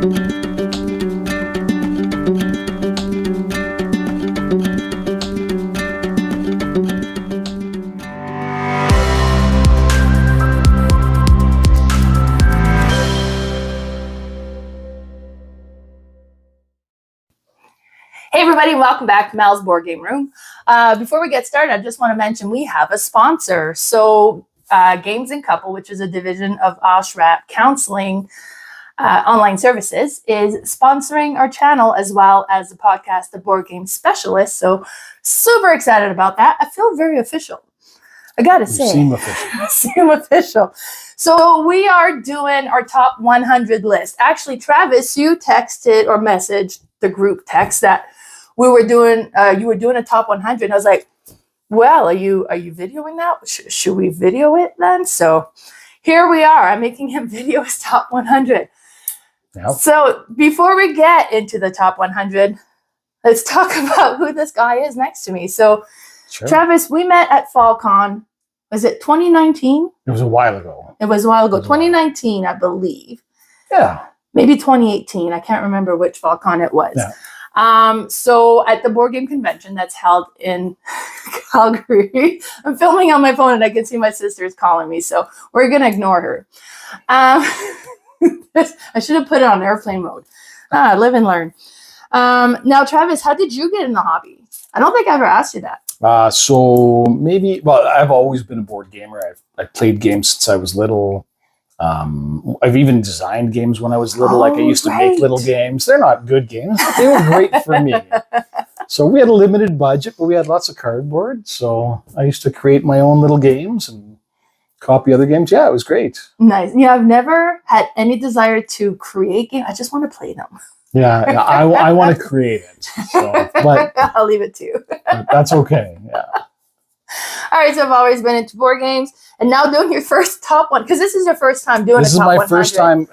Hey everybody, welcome back to Mel's Board Game Room. Before we get started, I just want to mention we have a sponsor. So Games and Couple, which is a division of Oshrat Counseling Online Services, is sponsoring our channel as well as the podcast, The Board Game Specialist. So super excited about that. I feel very official. I gotta say. You seem official. Seem official. So we are doing our top 100 list. Actually, Travis, you texted or messaged the group text that we were doing, you were doing a top 100. And I was like, well, are you videoing that? Should we video it then? So here we are. I'm making him video his top 100. Yep. So before we get into the top 100, let's talk about who this guy is next to me. So Sure. Travis, we met at FallCon. Was it 2019? It was a while ago. It was a while ago. 2019, I believe. Yeah. Maybe 2018. I can't remember which FallCon it was. Yeah. So at the board game convention that's held in Calgary, I'm filming on my phone and I can see my sister's calling me, so we're gonna ignore her. I should have put it on airplane mode. Live and learn. Now, Travis, how did you get in the hobby? I don't think I ever asked you that. So maybe, well, I've always been a board gamer. I've played games since I was little. I've even designed games when I was little. I used to make little games. They're not good games, but they were great for me. So we had a limited budget, but we had lots of cardboard. So I used to create my own little games and copy other games. Yeah, it was great. Nice. Yeah, I've never had any desire to create games. I just want to play them. Yeah, I want to create it. So, but I'll leave it to you. that's okay. Yeah. All right, so I've always been into board games, and now doing your first top one, because this is your first time doing this a top 100. This is my first time,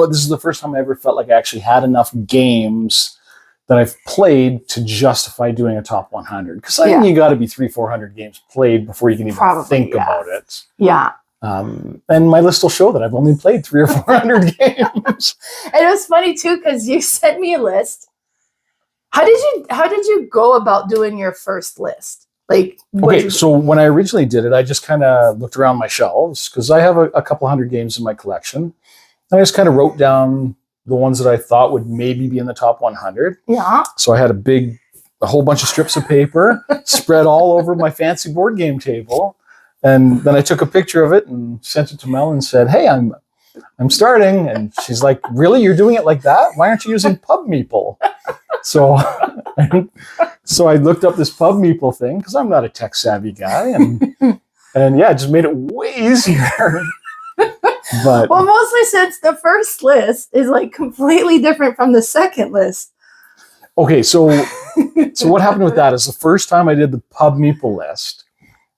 this is the first time I ever felt like I actually had enough games that I've played to justify doing a top 100. Because I think you got to be 300-400 games played before you can even think about it. Yeah. And my list will show that I've only played 300 or 400 games. And it was funny too, because you sent me a list. How did you go about doing your first list? Like, okay, so when I originally did it, I just kind of looked around my shelves because I have a couple hundred games in my collection. And I just kind of wrote down the ones that I thought would maybe be in the top 100. Yeah. So I had a whole bunch of strips of paper spread all over my fancy board game table. And then I took a picture of it and sent it to Mel and said, hey, I'm starting. And she's like, really? You're doing it like that? Why aren't you using Pub Meeple? So I looked up this Pub Meeple thing because I'm not a tech savvy guy. And yeah, it just made it way easier. But well, mostly since the first list is like completely different from the second list. Okay, so what happened with that is the first time I did the Pub Meeple list,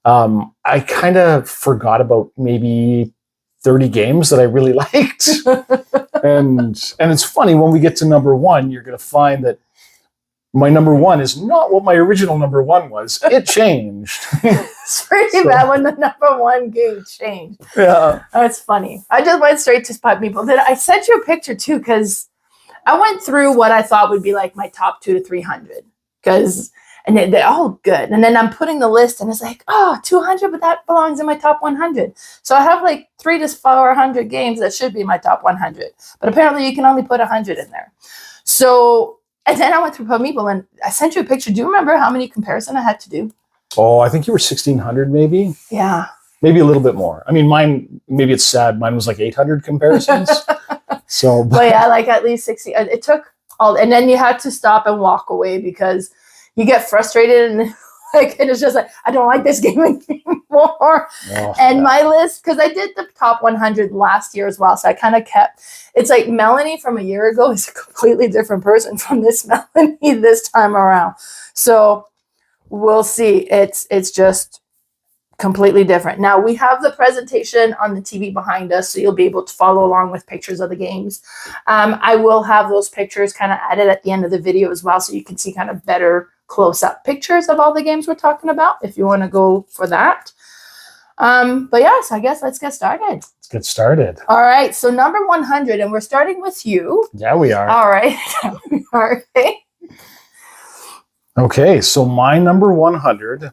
I kind of forgot about maybe 30 games that I really liked. and it's funny, when we get to number one, you're going to find that my number one is not what my original number one was. It changed. It's pretty bad when the number one game changed. Yeah. That's funny. I just went straight to Pub Meeple. Then I sent you a picture too, because I went through what I thought would be like my top 200 to 300. And they're all good. And then I'm putting the list and it's like, 200, but that belongs in my top 100. So I have like 300 to 400 games that should be my top 100. But apparently you can only put 100 in there. So, and then I went through Pub Meeple and I sent you a picture. Do you remember how many comparisons I had to do? Oh, I think you were 1,600 maybe. Yeah. Maybe a little bit more. I mean, mine, maybe it's sad. Mine was like 800 comparisons. So, but yeah, like at least 60. It took all, and then you had to stop and walk away because you get frustrated and it's just like, I don't like this game anymore. My list, because I did the top 100 last year as well, so I kind of kept, it's like Melanie from a year ago is a completely different person from this Melanie this time around. So we'll see. It's just completely different. Now we have the presentation on the TV behind us, so you'll be able to follow along with pictures of the games. I will have those pictures kind of added at the end of the video as well, so you can see kind of better close-up pictures of all the games we're talking about if you want to go for that. But yes, I guess let's get started. get started. All right. So number 100, and we're starting with you. Yeah, we are. All right. Okay. Okay, so my number 100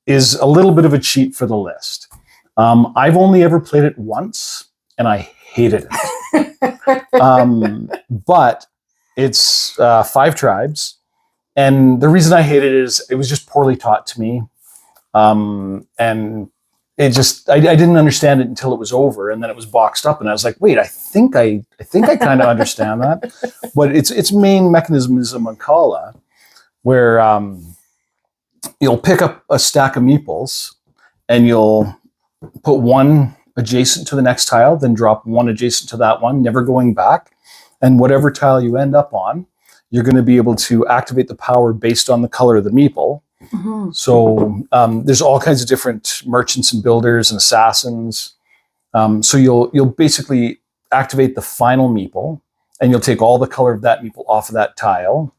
is a little bit of a cheat for the list. I've only ever played it once, and I hated it. But it's 5 tribes, and the reason I hated it is it was just poorly taught to me, and it just I didn't understand it until it was over, and then it was boxed up, and I was like, wait, I think I kind of understand that. But its main mechanism is a Mancala, where you'll pick up a stack of meeples, and you'll put one adjacent to the next tile, then drop one adjacent to that one, never going back, and whatever tile you end up on, you're going to be able to activate the power based on the color of the meeple. Mm-hmm. So there's all kinds of different merchants and builders and assassins. So you'll basically activate the final meeple, and you'll take all the color of that meeple off of that tile,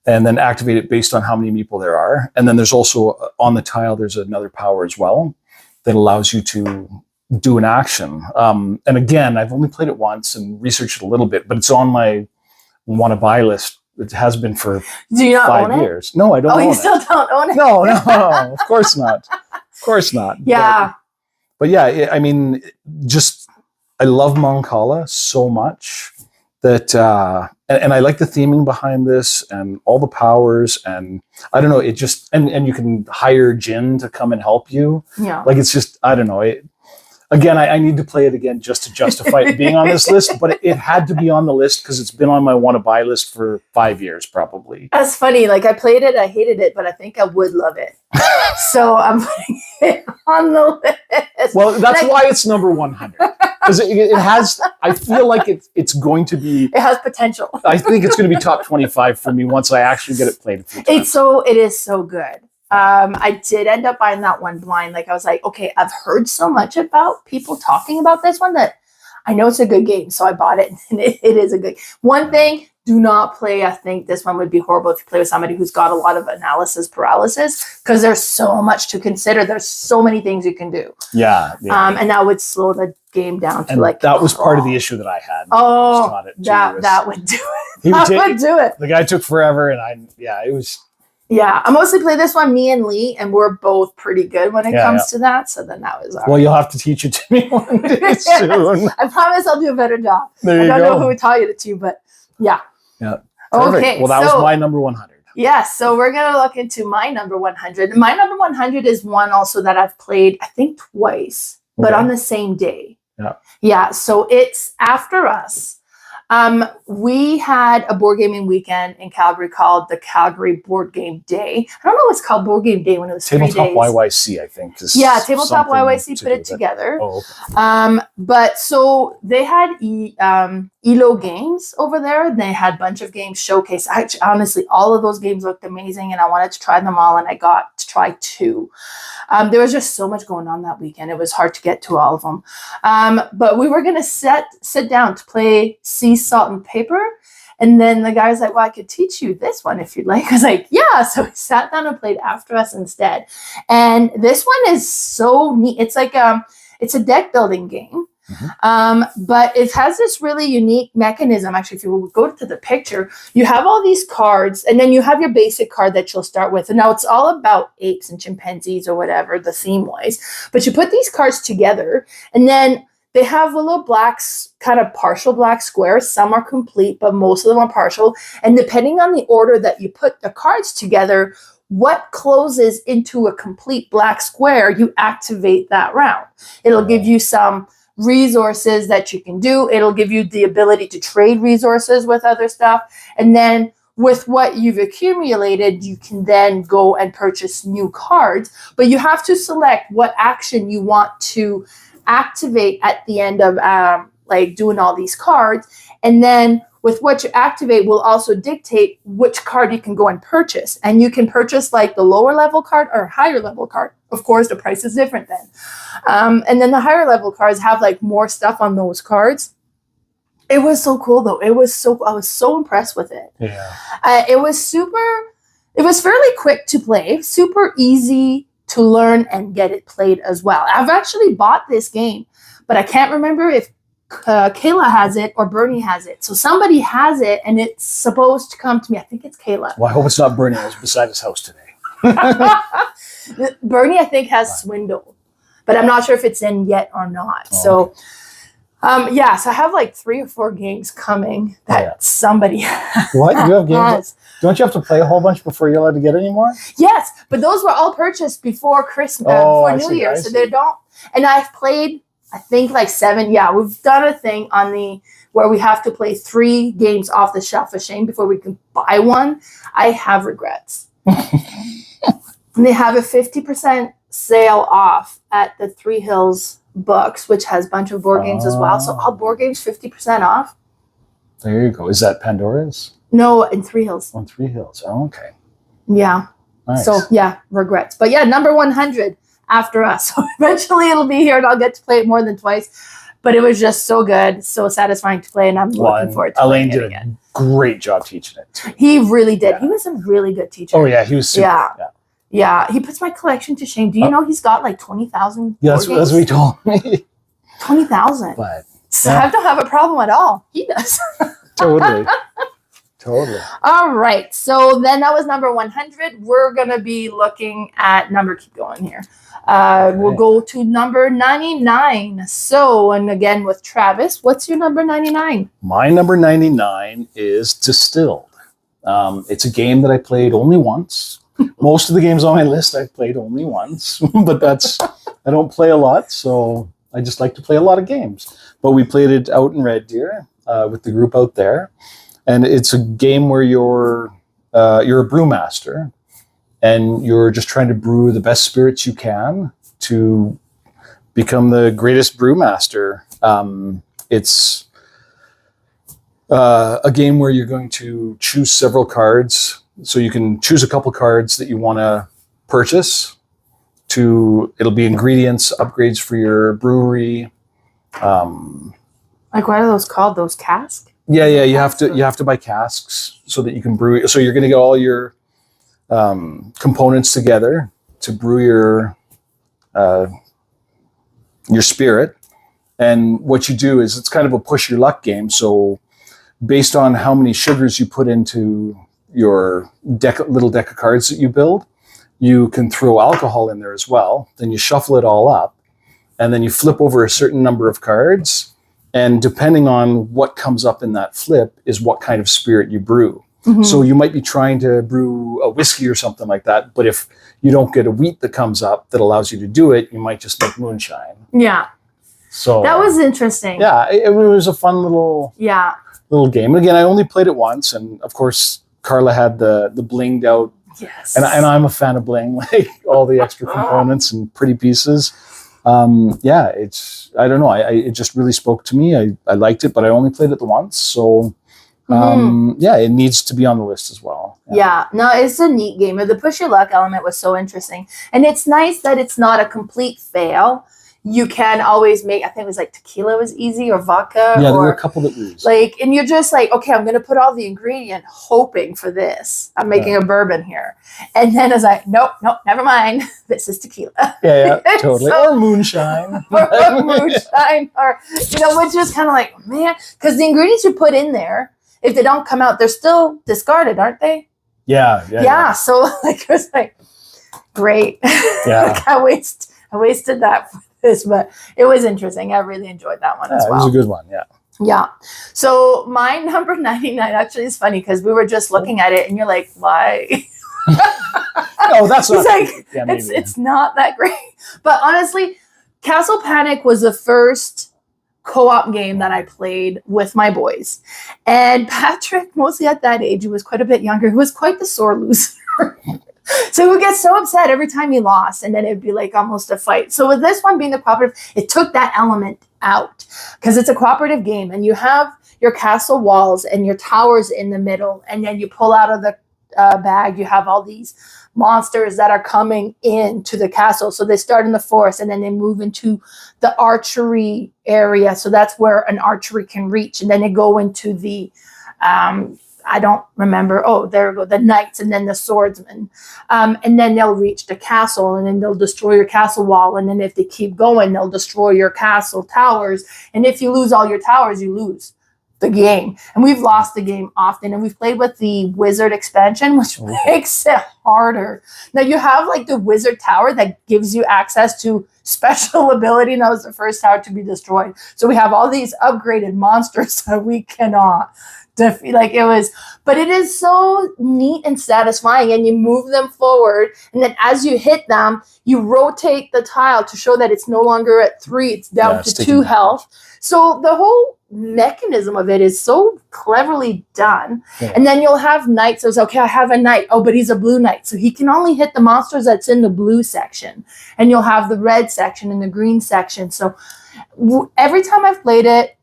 and then activate it based on how many meeple there are. And then there's also on the tile, there's another power as well that allows you to do an action. And again, I've only played it once and researched it a little bit, but it's on my want to buy list. It has been for Do you not 5 own years. No, I don't own it. Oh, you still don't own it? No, of course not. Of course not. Yeah. But yeah, I mean, just, I love Mancala so much that, and I like the theming behind this and all the powers, and I don't know, it just, and you can hire Jin to come and help you. Yeah. Like, it's just, I don't know. Again, I need to play it again just to justify it being on this list, but it had to be on the list because it's been on my want to buy list for 5 years, probably. That's funny. Like, I played it, I hated it, but I think I would love it. So I'm putting it on the list. Well, that's why it's number 100. Because it has, I feel like it's going to be. It has potential. I think it's going to be top 25 for me once I actually get it played a few times. It is so good. I did end up buying that one blind. Like, I was like, okay, I've heard so much about people talking about this one that I know it's a good game. So I bought it, and it is a good. One thing, do not play. I think this one would be horrible if you play with somebody who's got a lot of analysis paralysis, because there's so much to consider. There's so many things you can do. Yeah. And that would slow the game down to, and like, that was part of the issue that I had. Oh, that would do it. That would do it. The guy took forever, and it was. Yeah, I mostly play this one, me and Lee, and we're both pretty good when it comes to that. So then that was all Well, you'll have to teach it to me one day soon. I promise I'll do a better job. There you I don't go. know who taught you to, but yeah. Yeah. Perfect. Okay. Well, that was my number 100. Yeah, so we're going to look into my number 100. My number 100 is one also that I've played, I think, twice, but on the same day. Yeah. Yeah, so it's After Us. We had a board gaming weekend in Calgary called the Calgary Board Game Day. I don't know what's called Board Game Day when it was 3 days. Tabletop YYC, I think. Yeah, Tabletop YYC put it together. Oh, okay. But so they had ELO games over there. They had a bunch of games showcased. Actually, honestly, all of those games looked amazing, and I wanted to try them all, and I got to try 2. There was just so much going on that weekend. It was hard to get to all of them. But we were going to sit down to play Sea, Salt, and Paper. And then the guy was like, well, I could teach you this one if you'd like. I was like, yeah. So we sat down and played After Us instead. And this one is so neat. It's like, it's a deck building game. Mm-hmm. But it has this really unique mechanism. Actually, if you go to the picture, you have all these cards, and then you have your basic card that you'll start with. And now it's all about apes and chimpanzees or whatever the theme was. But you put these cards together, and then they have little black, kind of partial black squares. Some are complete, but most of them are partial. And depending on the order that you put the cards together, what closes into a complete black square, you activate that round. It'll give you some resources that you can do. It'll give you the ability to trade resources with other stuff. And then with what you've accumulated, you can then go and purchase new cards. But you have to select what action you want to activate at the end of like doing all these cards. And then with what you activate will also dictate which card you can go and purchase. And you can purchase like the lower level card or higher level card. Of course, the price is different then. And then the higher level cards have like more stuff on those cards. It was so cool though. I was so impressed with it. Yeah. It was fairly quick to play, super easy to learn and get it played as well. I've actually bought this game, but I can't remember if Kayla has it or Bernie has it. So somebody has it, and it's supposed to come to me. I think it's Kayla. Well, I hope it's not Bernie. I was beside his house today. Bernie, I think, has Swindle, but I'm not sure if it's in yet or not. So I have like 3 or 4 games coming that somebody has. What? You have games? Don't you have to play a whole bunch before you're allowed to get any more? Yes, but those were all purchased before Christmas, before New Year, so they don't. And I've played, I think, like 7. Yeah, we've done a thing on where we have to play 3 games off the shelf of shame before we can buy one. I have regrets. And they have a 50% sale off at the Three Hills Books, which has a bunch of board games as well. So all board games 50% off. There you go. Is that Pandora's? No, in Three Hills. On Three Hills. Oh, okay. Yeah. Nice. So regrets. But number 100 After Us. So eventually it'll be here and I'll get to play it more than twice. But it was just so good, so satisfying to play, and I'm looking forward to playing it again. Elaine did a great job teaching it. He really did. Yeah. He was a really good teacher. Oh yeah, he was super. Yeah. He puts my collection to shame. Do you know he's got like 20,000? Yeah, that's what he told me. 20,000. But so I don't have a problem at all. He does. Totally. All right. So then that was number 100. We're going to be looking at keep going here. We'll go to number 99. So, and again with Travis, what's your number 99? My number 99 is Distilled. It's a game that I played only once. Most of the games on my list I've played only once, but I don't play a lot, so I just like to play a lot of games. But we played it out in Red Deer with the group out there. And it's a game where you're a brewmaster, and you're just trying to brew the best spirits you can to become the greatest brewmaster. It's a game where you're going to choose several cards. So you can choose a couple cards that you want to purchase. It'll be ingredients, upgrades for your brewery. Like what are those called? Those casks? Yeah. You have to buy casks so that you can brew. So you're going to get all your components together to brew your spirit. And what you do is it's kind of a push your luck game. So based on how many sugars you put into your little deck of cards that you build, you can throw alcohol in there as well. Then you shuffle it all up, and then you flip over a certain number of cards. And depending on what comes up in that flip is what kind of spirit you brew. Mm-hmm. So you might be trying to brew a whiskey or something like that, but if you don't get a wheat that comes up that allows you to do it, you might just make moonshine. Yeah. So that was interesting. Yeah, it was a fun little game. And again, I only played it once, and of course, Carla had the blinged out. Yes. And I'm a fan of bling, like all the extra components and pretty pieces. I don't know. It just really spoke to me. I liked it, but I only played it the once. So, it needs to be on the list as well. Yeah. No, it's a neat game. The push your luck element was so interesting. And it's nice that it's not a complete fail. You can always make, I think it was like tequila was easy, or vodka. Yeah, there were a couple that we used. And you're just like, okay, I'm going to put all the ingredient hoping for this. I'm making a bourbon here. And then it's like, nope, never mind. This is tequila. Yeah, totally. Or moonshine. or moonshine. Or, which is kind of like, man, because the ingredients you put in there, if they don't come out, they're still discarded, aren't they? Yeah. So it was like, great. Yeah. I wasted that for this, but it was interesting. I really enjoyed that one as well. It was a good one, yeah. Yeah. So my number 99 actually is funny because we were just looking at it and you're like, why? No, that's not. It's not that great. But honestly, Castle Panic was the first co-op game that I played with my boys. And Patrick, mostly at that age, he was quite a bit younger. He was quite the sore loser. So he would get so upset every time he lost, and then it'd be like almost a fight. So with this one being the cooperative, it took that element out because it's a cooperative game, and you have your castle walls and your towers in the middle, and then you pull out of the bag, you have all these monsters that are coming into the castle. So they start in the forest, and then they move into the archery area. So that's where an archery can reach, and then they go into the I don't remember. Oh, there we go. The knights and then the swordsmen. And then they'll reach the castle and then they'll destroy your castle wall. And then if they keep going, they'll destroy your castle towers. And if you lose all your towers, you lose the game. And we've lost the game often. And we've played with the wizard expansion, which makes it harder. Now you have like the wizard tower that gives you access to special ability. And that was the first tower to be destroyed. So we have all these upgraded monsters that we cannot defeat. Like it was, but it is so neat and satisfying. And you move them forward. And then as you hit them, you rotate the tile to show that it's no longer at 3, it's down to 2 health. So the whole mechanism of it is so cleverly done. Yeah. And then you'll have knights. So it's okay, I have a knight. Oh, but he's a blue knight. So he can only hit the monsters that's in the blue section. And you'll have the red section and the green section. So every time I've played it,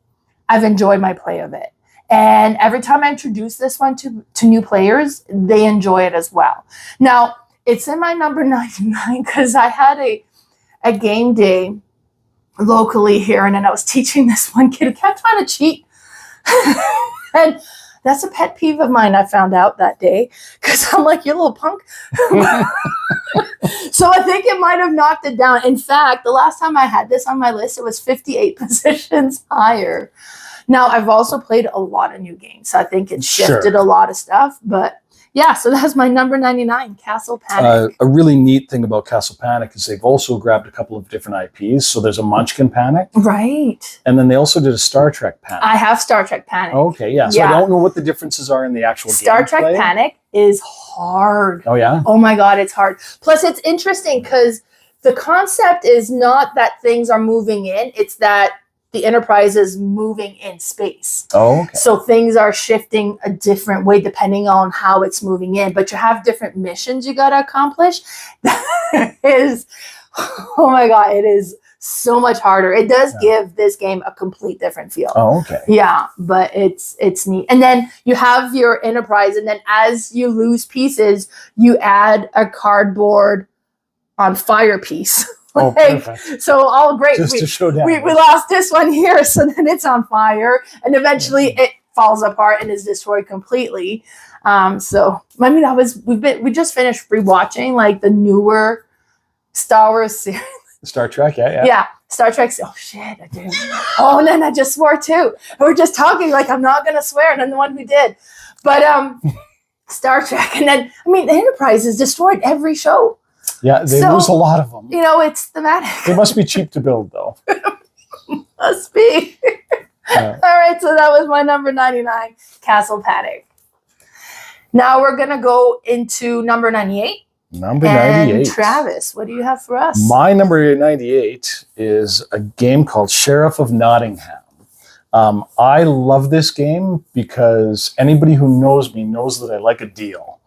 I've enjoyed my play of it. And every time I introduce this one to new players, they enjoy it as well. Now, it's in my number 99 because I had a game day locally here, and then I was teaching this one kid who kept trying to cheat. And that's a pet peeve of mine, I found out that day, because I'm like, you little punk. So I think it might have knocked it down. In fact, the last time I had this on my list, it was 58 positions higher. Now, I've also played a lot of new games, so I think it shifted a lot of stuff. But yeah, so that's my number 99, Castle Panic. A really neat thing about Castle Panic is they've also grabbed a couple of different IPs. So there's a Munchkin Panic. Right. And then they also did a Star Trek Panic. I have Star Trek Panic. Okay, yeah. So I don't know what the differences are in the actual Star Trek Panic is hard. Oh, yeah? Oh, my God, it's hard. Plus, it's interesting because the concept is not that things are moving in. It's that the Enterprise is moving in space. Oh, okay. So things are shifting a different way depending on how it's moving in. But you have different missions you got to accomplish. That is, oh my God, it is so much harder. It does give this game a complete different feel. Oh, okay. Yeah, but it's neat. And then you have your Enterprise, and then as you lose pieces, you add a cardboard on fire piece. Oh, perfect. So all great. Just to show down. We lost this one here, so then it's on fire, and eventually it falls apart and is destroyed completely. So I mean, we just finished rewatching like the newer Star Wars series. Star Trek, yeah. Yeah, Star Trek. Oh shit, I did. Oh, and then I just swore too. We're just talking like I'm not gonna swear, and I'm the one who did. But Star Trek, and then I mean, the Enterprise has destroyed every show. Yeah, they lose a lot of them. You know, it's thematic. They must be cheap to build, though. Must be. All right, so that was my number 99, Castle Panic. Now we're going to go into number 98. Number 98. And Travis, what do you have for us? My number 98 is a game called Sheriff of Nottingham. I love this game because anybody who knows me knows that I like a deal.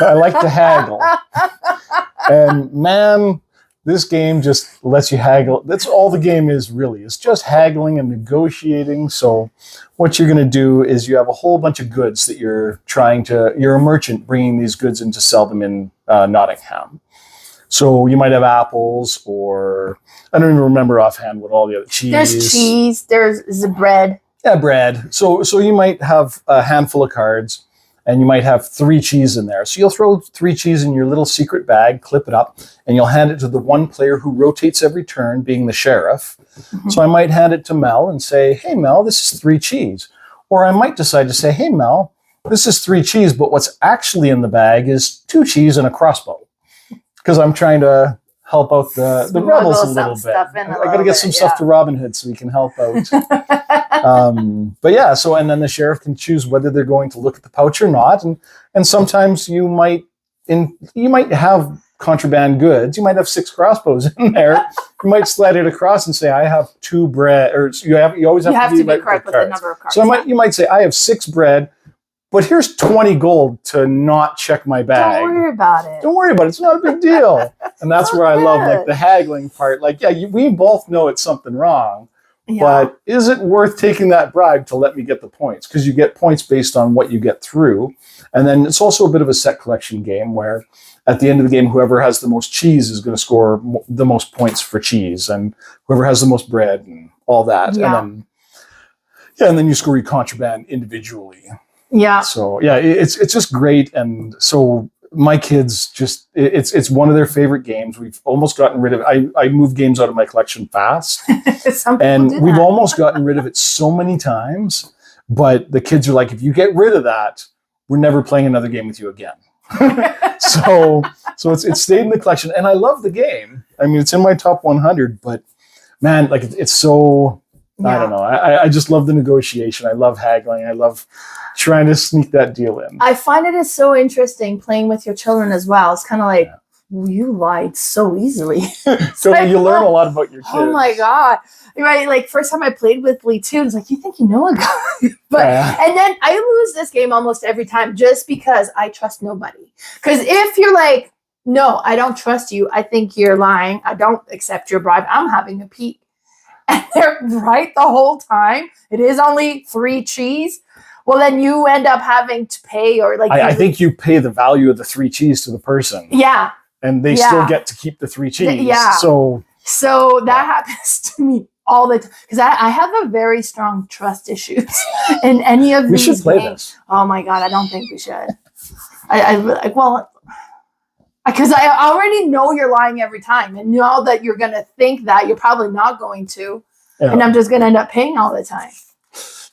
I like to haggle. And man, this game just lets you haggle. That's all the game is, really. It's just haggling and negotiating. So what you're going to do is you have a whole bunch of goods that you're a merchant bringing these goods in to sell them in Nottingham. So you might have apples, or I don't even remember offhand what all the other cheese. There's cheese. There's the bread. Yeah, bread. So you might have a handful of cards. And you might have 3 cheese in there. So you'll throw 3 cheese in your little secret bag, clip it up, and you'll hand it to the one player who rotates every turn, being the sheriff. Mm-hmm. So I might hand it to Mel and say, hey, Mel, this is 3 cheese. Or I might decide to say, hey, Mel, this is 3 cheese, but what's actually in the bag is 2 cheese and a crossbow. Because I'm trying to help out the rebels a little bit. I got to get some stuff to Robin Hood so he can help out. But yeah, so and then the sheriff can choose whether they're going to look at the pouch or not, and sometimes you might have contraband goods. You might have 6 crossbows in there. You might slide it across and say, "I have 2 bread," or you always have to be correct with the number of cards. So you might say, "I have 6 bread." But here's 20 gold to not check my bag. Don't worry about it. Don't worry about it. It's not a big deal. And that's where I love like the haggling part. Like, yeah, we both know it's something wrong. Yeah. But is it worth taking that bribe to let me get the points? Because you get points based on what you get through. And then it's also a bit of a set collection game where at the end of the game, whoever has the most cheese is going to score the most points for cheese. And whoever has the most bread and all that. Yeah. And then you score your contraband individually. Yeah. So yeah, it's just great. And so my kids just, it's one of their favorite games. We've almost gotten rid of it. I move games out of my collection fast. And we've almost gotten rid of it so many times. But the kids are like, if you get rid of that, we're never playing another game with you again. so it's stayed in the collection. And I love the game. I mean, it's in my top 100, but man, like it's so, I don't know. I just love the negotiation. I love haggling. I love trying to sneak that deal in. I find it is so interesting playing with your children as well. It's kind of like, you lied so easily. So you learn a lot about your kids. Oh my God. Right. Like first time I played with Lee too, it's like, you think you know a guy. But and then I lose this game almost every time just because I trust nobody. Because if you're like, no, I don't trust you. I think you're lying. I don't accept your bribe. I'm having a peek. And they're right the whole time. It is only 3 cheese. Well, then you end up having to pay or like. I think you pay the value of the 3 cheese to the person. Yeah. And they still get to keep the 3 cheese. Yeah. So that happens to me all the time because I have a very strong trust issues in any of these. We should play games. this. Oh my God, I don't think we should. Because I already know you're lying every time, and know that you're going to think that you're probably not going to, and I'm just going to end up paying all the time.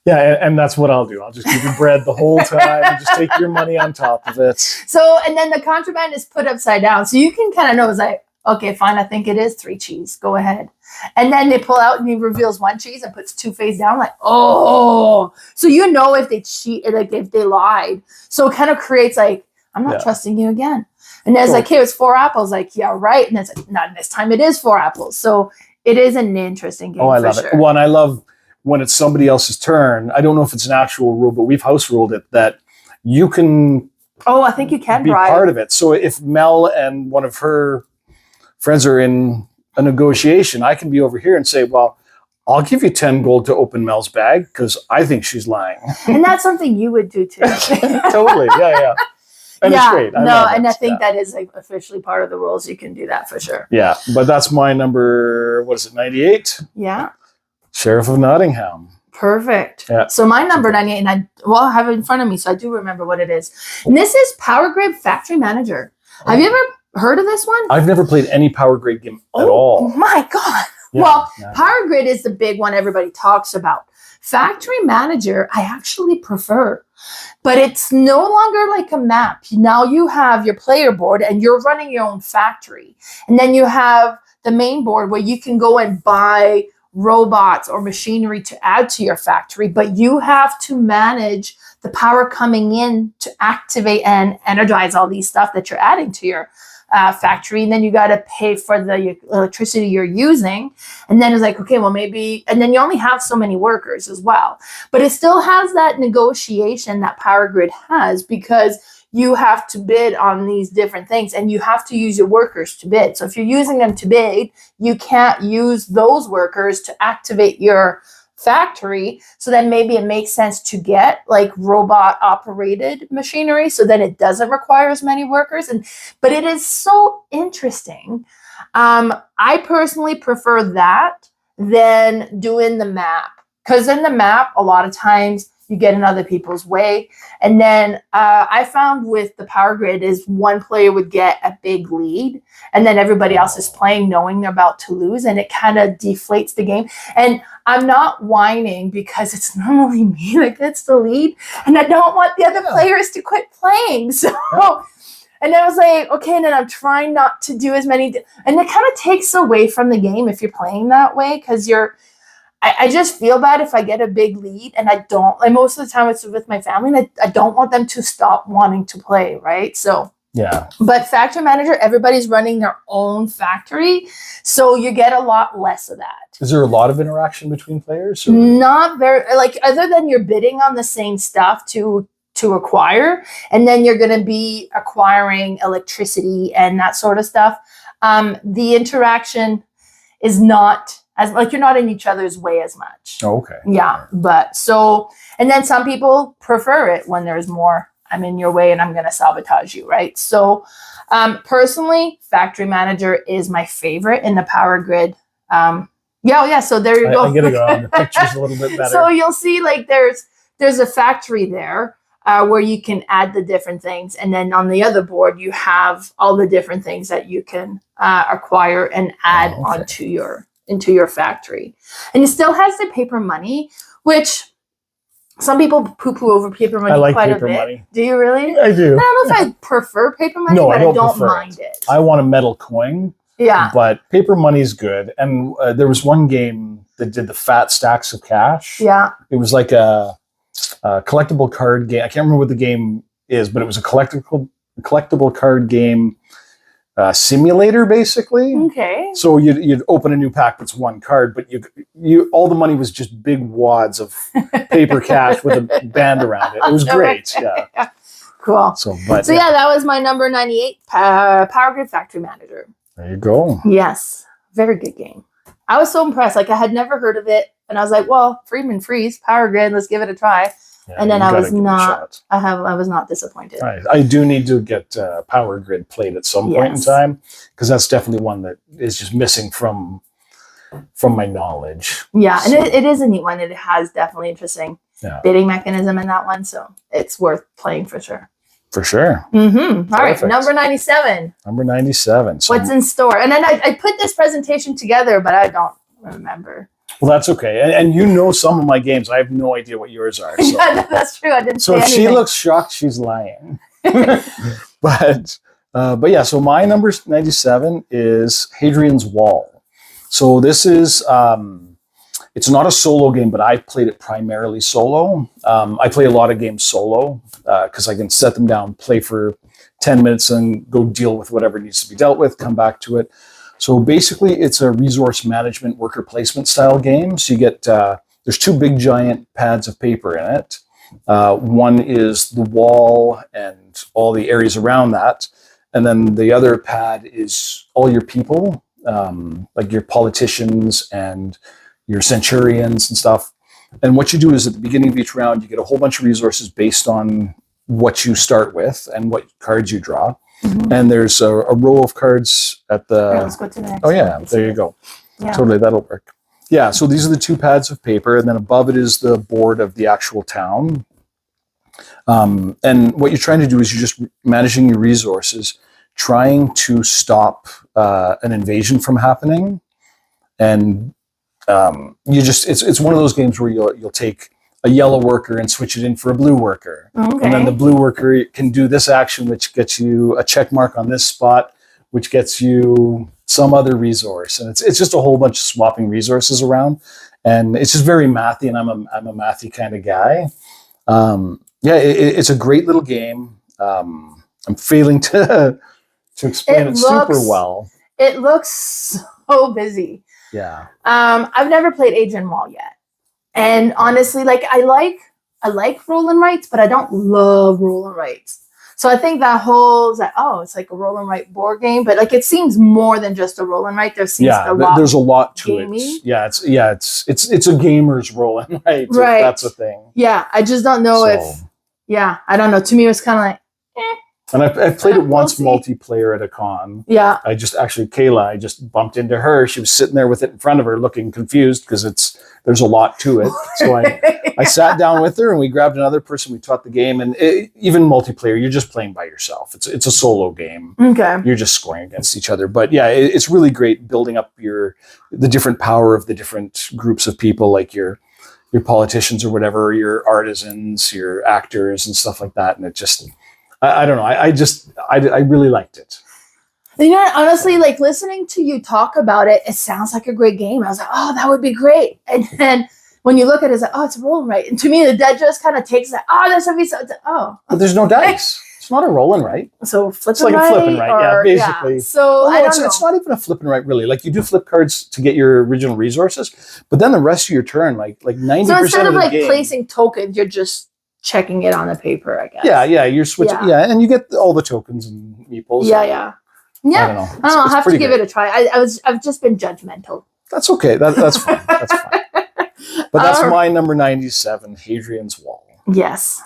Yeah, and that's what I'll do. I'll just give you bread the whole time and just take your money on top of it. So, and then the contraband is put upside down, so you can kind of know it's like, okay, fine, I think it is 3 cheese. Go ahead. And then they pull out and he reveals 1 cheese and puts 2 face down. Like, oh, so you know if they cheat, like if they lied. So it kind of creates like, I'm not trusting you again. And then it's like, hey, it's 4 apples. Like, yeah, right. And it's like, not this time. It is 4 apples. So it is an interesting game. Oh, I love it. Well, and I love when it's somebody else's turn. I don't know if it's an actual rule, but we've house ruled it that you can. Oh, I think you can be part of it. So if Mel and one of her friends are in a negotiation, I can be over here and say, well, I'll give you 10 gold to open Mel's bag because I think she's lying. And that's something you would do too. Totally. Yeah. And it's great. I think that is like officially part of the rules. You can do that for sure. Yeah. But that's my number, 98? Yeah. Sheriff of Nottingham. Perfect. Yeah. So my number 98, and I have it in front of me, so I do remember what it is. And this is Powergrid Factory Manager. Have you ever heard of this one? I've never played any Powergrid game at all. Oh my God. Yeah, Powergrid is the big one everybody talks about. Factory Manager, I actually prefer. But it's no longer like a map. Now you have your player board and you're running your own factory. And then you have the main board where you can go and buy robots or machinery to add to your factory, but you have to manage the power coming in to activate and energize all these stuff that you're adding to your factory. And then you got to pay for the electricity you're using. And then it's like, okay, well, maybe, and then you only have so many workers as well. But it still has that negotiation that Powergrid has because you have to bid on these different things and you have to use your workers to bid. So if you're using them to bid, you can't use those workers to activate your factory. So then maybe it makes sense to get like robot operated machinery so then it doesn't require as many workers. But it is so interesting. I personally prefer that than doing the map, because in the map, a lot of times you get in other people's way. And then I found with the Powergrid is one player would get a big lead and then everybody else is playing knowing they're about to lose, and it kind of deflates the game. And I'm not whining because it's normally me that gets the lead and I don't want the other players to quit playing. So, and then I was like, okay, and then I'm trying not to do as many, and it kind of takes away from the game if you're playing that way, because I just feel bad if I get a big lead and I don't, like most of the time it's with my family and I don't want them to stop wanting to play, right? So, yeah. But Factory Manager, everybody's running their own factory, so you get a lot less of that. Is there a lot of interaction between players? Or? Not very, like other than you're bidding on the same stuff to acquire, and then you're going to be acquiring electricity and that sort of stuff. The interaction is not as like you're not in each other's way as much. Oh, okay. Yeah, but so, and then some people prefer it when there's more. I'm in your way and I'm going to sabotage you, right? So, personally, Factory Manager is my favorite in the Powergrid. Yeah. So there you go. I get to go on the pictures a little bit better. So you'll see, like there's a factory there. where you can add the different things. And then on the other board, you have all the different things that you can acquire and add into your factory. And it still has the paper money, which some people poo-poo over paper money quite a bit. Money. Do you really? I do. I don't know if I prefer paper money, but I don't mind it. I want a metal coin. Yeah. But paper money's good. And there was one game that did the fat stacks of cash. Yeah. It was like a collectible card game. I can't remember what the game is, but it was a collectible card game simulator, basically. Okay. So you'd open a new pack that's one card, but you all the money was just big wads of paper cash with a band around it. It was great. Yeah. Cool. So yeah, that was my number 98, Powergrid Factory Manager. There you go. Yes. Very good game. I was so impressed. Like, I had never heard of it. And I was like, well, Friedman Freeze, Powergrid, let's give it a try. Yeah, and then I was not disappointed. Right. I do need to get Powergrid played at some point in time, because that's definitely one that is just missing from my knowledge. Yeah, and it is a neat one. It has definitely interesting bidding mechanism in that one, so it's worth playing for sure. For sure. Mm-hmm. All right, number 97. Number 97. So what's in store? And then I put this presentation together, but I don't remember. Well, that's okay. And you know some of my games. I have no idea what yours are. So. Yeah, that's true. I didn't say anything. So if she looks shocked, she's lying. But yeah, so my number 97 is Hadrian's Wall. So this is, it's not a solo game, but I played it primarily solo. I play a lot of games solo because I can set them down, play for 10 minutes and go deal with whatever needs to be dealt with, come back to it. So basically, it's a resource management worker placement style game. So you get, there's two big giant pads of paper in it. One is the wall and all the areas around that. And then the other pad is all your people, like your politicians and your centurions and stuff. And what you do is at the beginning of each round, you get a whole bunch of resources based on what you start with and what cards you draw. Mm-hmm. And there's a row of cards at the... Right, let's go to the next one. There you go. Yeah. Totally, that'll work. Yeah, so these are the two pads of paper, and then above it is the board of the actual town. And what you're trying to do is you're just managing your resources, trying to stop an invasion from happening. And it's one of those games where you'll take a yellow worker and switch it in for a blue worker. Okay. And then the blue worker can do this action, which gets you a check mark on this spot, which gets you some other resource. And it's just a whole bunch of swapping resources around. And it's just very mathy, and I'm a mathy kind of guy. It's a great little game. I'm failing to explain it super well. It looks so busy. Yeah. I've never played Hadrian Wall yet. And honestly, like I like roll and writes, but I don't love roll and writes. So I think that whole it's like a roll and write board game, but like it seems more than just a roll and write. There's a lot to it. It's a gamer's roll and write. Right. That's a thing. Yeah, I just don't know I don't know. To me, it was kind of like, And I've played it once multiplayer at a con. Yeah. Kayla, I just bumped into her. She was sitting there with it in front of her looking confused because there's a lot to it. So I sat down with her and we grabbed another person. We taught the game, and even multiplayer, you're just playing by yourself. It's a solo game. Okay. You're just scoring against each other. But yeah, it's really great building up the different power of the different groups of people, like your politicians or whatever, your artisans, your actors and stuff like that. And it just... I don't know. I really liked it. You know, honestly, like listening to you talk about it, it sounds like a great game. I was like, oh, that would be great. And then when you look at it, it's like, oh, it's a roll and write. And to me, that just kind of takes that. Oh, that's something. But there's no dice. It's not a roll and write. So it's like a flip and write. Yeah, basically. Yeah. So I don't know. It's not even a flip and write really. Like you do flip cards to get your original resources, but then the rest of your turn, like 90%. So instead of like placing tokens, you're just checking it on the paper, I guess. Yeah, you're switching. Yeah, and you get all the tokens and meeples. Yeah. I don't know. I'll have to give it a try. I've just been judgmental. That's okay. That's fine. That's fine. But that's my number 97, Hadrian's Wall. Yes.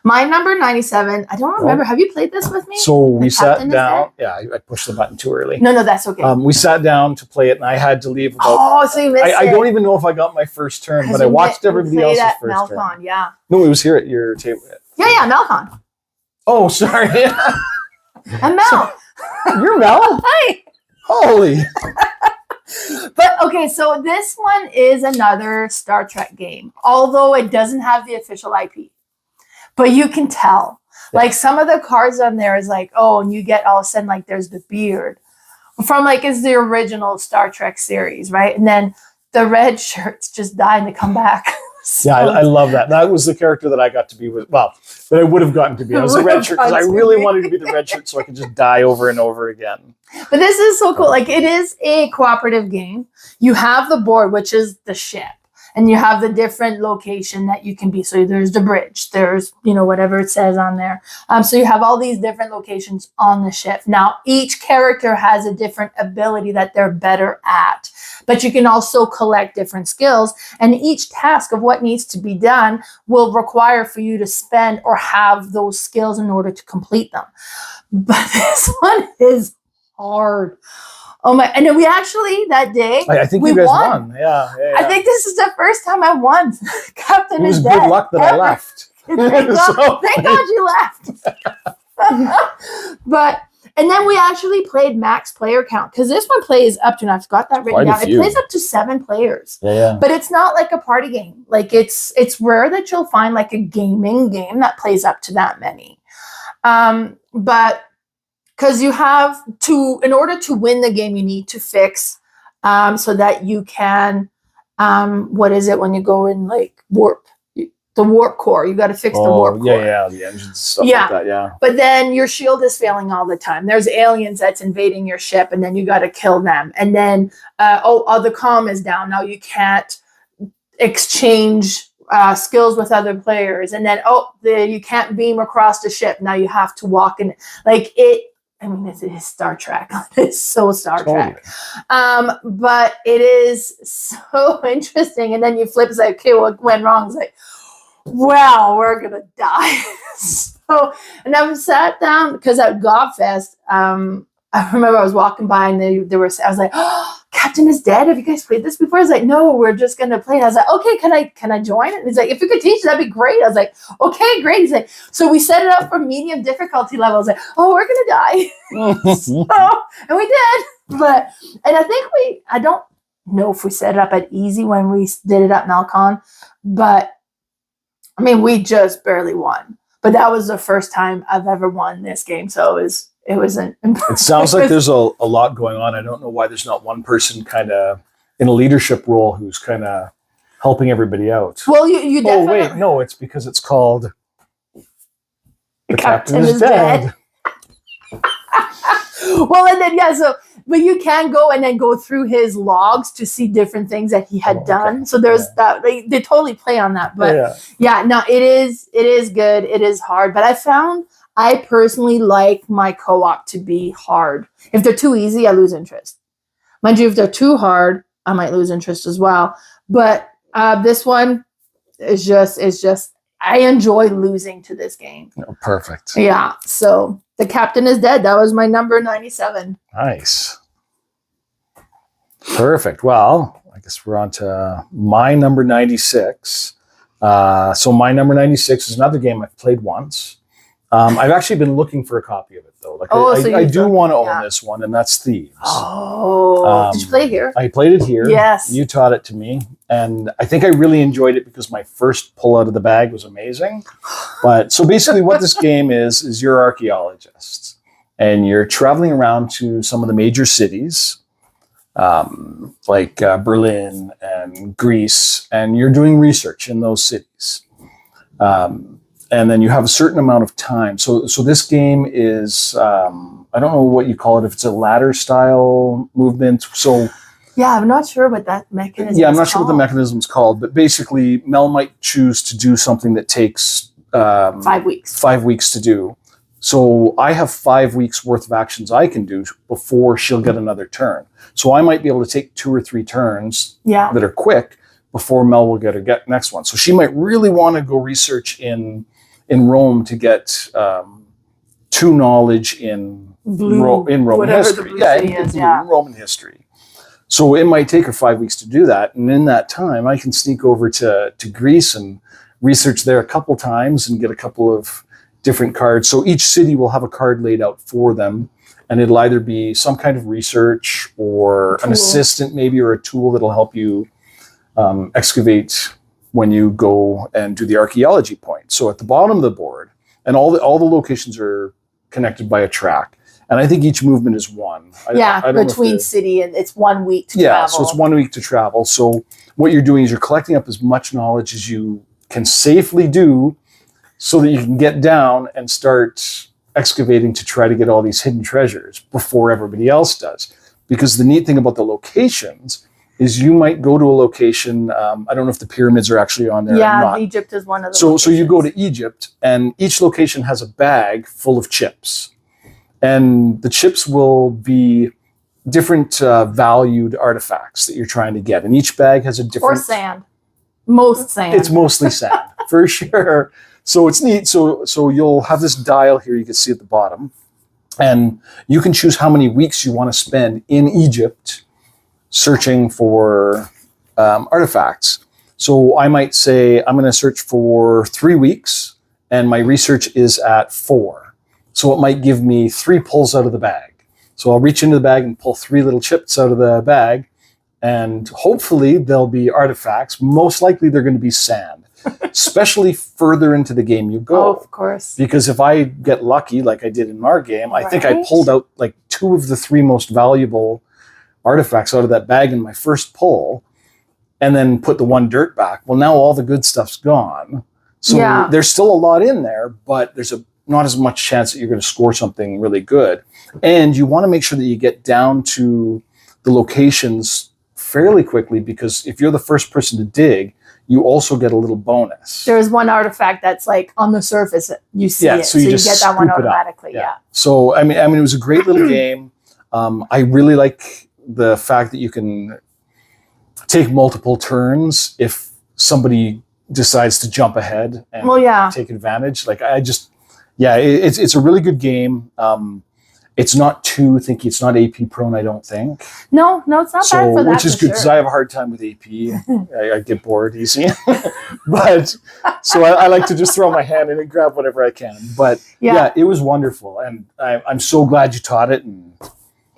My number 97, I don't remember. Have you played this with me? So we The sat Captain is down. Yeah, I pushed the button too early. No, that's okay. We sat down to play it, and I had to leave. So you missed it. I don't even know if I got my first turn, but I watched everybody else's first turn. Yeah. No, it was here at your table. Yeah, Melcon. Oh, sorry. I'm Mel. You're Mel? Hi. Holy. But okay, so this one is another Star Trek game, although it doesn't have the official IP. But you can tell. Yeah. Like some of the cards on there is like, oh, and you get all of a sudden like there's the beard. From like it's the original Star Trek series, right? And then the red shirts just dying to come back. So, yeah, I love that. That was the character that I got to be with. Well, that I would have gotten to be. I was a red shirt because I really wanted to be the red shirt so I could just die over and over again. But this is so cool. Like it is a cooperative game. You have the board, which is the ship. And you have the different location that you can be. So there's the bridge. There's, whatever it says on there. So you have all these different locations on the ship. Now, each character has a different ability that they're better at. But you can also collect different skills. And each task of what needs to be done will require for you to spend or have those skills in order to complete them. But this one is hard. Oh my! And then we actually that day I think you guys won. Yeah. I think this is the first time I won. Captain is dead. It was good luck that I left. Thank God you left. And then we actually played max player count because this one plays up to, and I've got that written down. It plays up to 7 players. Yeah. But it's not like a party game. Like it's rare that you'll find like a gaming game that plays up to that many. But because you have to, in order to win the game, you need to fix so that you can, what is it when you go in like warp? The warp core. You got to fix the warp core. Yeah, the engines and stuff like that, yeah. But then your shield is failing all the time. There's aliens that's invading your ship, and then you got to kill them. And then, the comm is down. Now you can't exchange skills with other players. And then, you can't beam across the ship. Now you have to walk in. Like it, it is Star Trek. It's so Star Trek. But it is so interesting. And then you flip, it's like, okay, what went wrong? It's like, wow, we're going to die. And I sat down because at Gobfest, I remember I was walking by and I was like, oh, Captain is dead. Have you guys played this before? I was like, no, we're just going to play. And I was like, okay, can I join? And he's like, if you could teach, that'd be great. I was like, okay, great. He's like, so we set it up for medium difficulty level. I was like, oh, we're going to die. And we did. And I think I don't know if we set it up at easy when we did it at Melcon, but we just barely won. But that was the first time I've ever won this game. So it wasn't. It sounds like there's a lot going on. I don't know why there's not one person kind of in a leadership role who's kind of helping everybody out. Well, you definitely. Oh, wait, no, it's because it's called The Captain is Dead. Well, and then, but you can go and then go through his logs to see different things that he had done. So there's that. They totally play on that. But no, it is good. It is hard. But I personally like my co-op to be hard. If they're too easy, I lose interest. Mind you, if they're too hard, I might lose interest as well. But this one is just, I enjoy losing to this game. Oh, perfect. Yeah. So The Captain is Dead. That was my number 97. Nice. Perfect. Well, I guess we're on to my number 96. So my number 96 is another game I've played once. I've actually been looking for a copy of it, though. Like I do want to own this one, and that's Thebes. Oh, did you play it here? I played it here. Yes. You taught it to me, and I think I really enjoyed it because my first pull out of the bag was amazing. But so basically what this game is you're archaeologists, and you're traveling around to some of the major cities, like Berlin and Greece, and you're doing research in those cities. And then you have a certain amount of time. So this game is, I don't know what you call it, if it's a ladder style movement. So yeah, I'm not sure what that mechanism is. Yeah, I'm not sure what the mechanism is called, but basically Mel might choose to do something that takes 5 weeks. 5 weeks to do. So I have 5 weeks worth of actions I can do before she'll get another turn. So I might be able to take 2 or 3 turns that are quick before Mel will get her next one. So she might really want to go research in in Rome to get 2 knowledge in Roman history. In Roman history. So it might take her 5 weeks to do that. And in that time, I can sneak over to Greece and research there a couple times and get a couple of different cards. So each city will have a card laid out for them. And it'll either be some kind of research or an assistant maybe, or a tool that'll help you excavate when you go and do the archaeology point. So at the bottom of the board, and all the locations are connected by a track. And I think each movement is one. I between city, and it's 1 week to travel. Yeah, so it's 1 week to travel. So what you're doing is you're collecting up as much knowledge as you can safely do so that you can get down and start excavating to try to get all these hidden treasures before everybody else does. Because the neat thing about the locations is you might go to a location, I don't know if the pyramids are actually on there or not. Egypt is one of the So you go to Egypt, and each location has a bag full of chips. And the chips will be different valued artifacts that you're trying to get. And each bag has a different... Or sand. Most sand. It's mostly sand, for sure. So it's neat. So you'll have this dial here you can see at the bottom. And you can choose how many weeks you want to spend in Egypt searching for artifacts. So I might say I'm going to search for 3 weeks, and my research is at 4. So it might give me 3 pulls out of the bag. So I'll reach into the bag and pull 3 little chips out of the bag, and hopefully they'll be artifacts. Most likely they're going to be sand, especially further into the game you go. Oh, of course. Because if I get lucky, like I did in our game, I think I pulled out like 2 of the 3 most valuable artifacts out of that bag in my first pull, and then put the 1 dirt back. Well, now all the good stuff's gone. So there's still a lot in there, but there's not as much chance that you're going to score something really good. And you want to make sure that you get down to the locations fairly quickly, because if you're the first person to dig, you also get a little bonus. There's one artifact that's like on the surface. You see it, so you get that one automatically. So I mean, it was a great little game. I really like the fact that you can take multiple turns if somebody decides to jump ahead and take advantage. Like it's a really good game. It's not too thinky. It's not AP prone, I don't think. No, it's not bad for that. Which is good, because I have a hard time with AP. I get bored easy. But so I like to just throw my hand in and grab whatever I can. But it was wonderful, and I'm so glad you taught it. And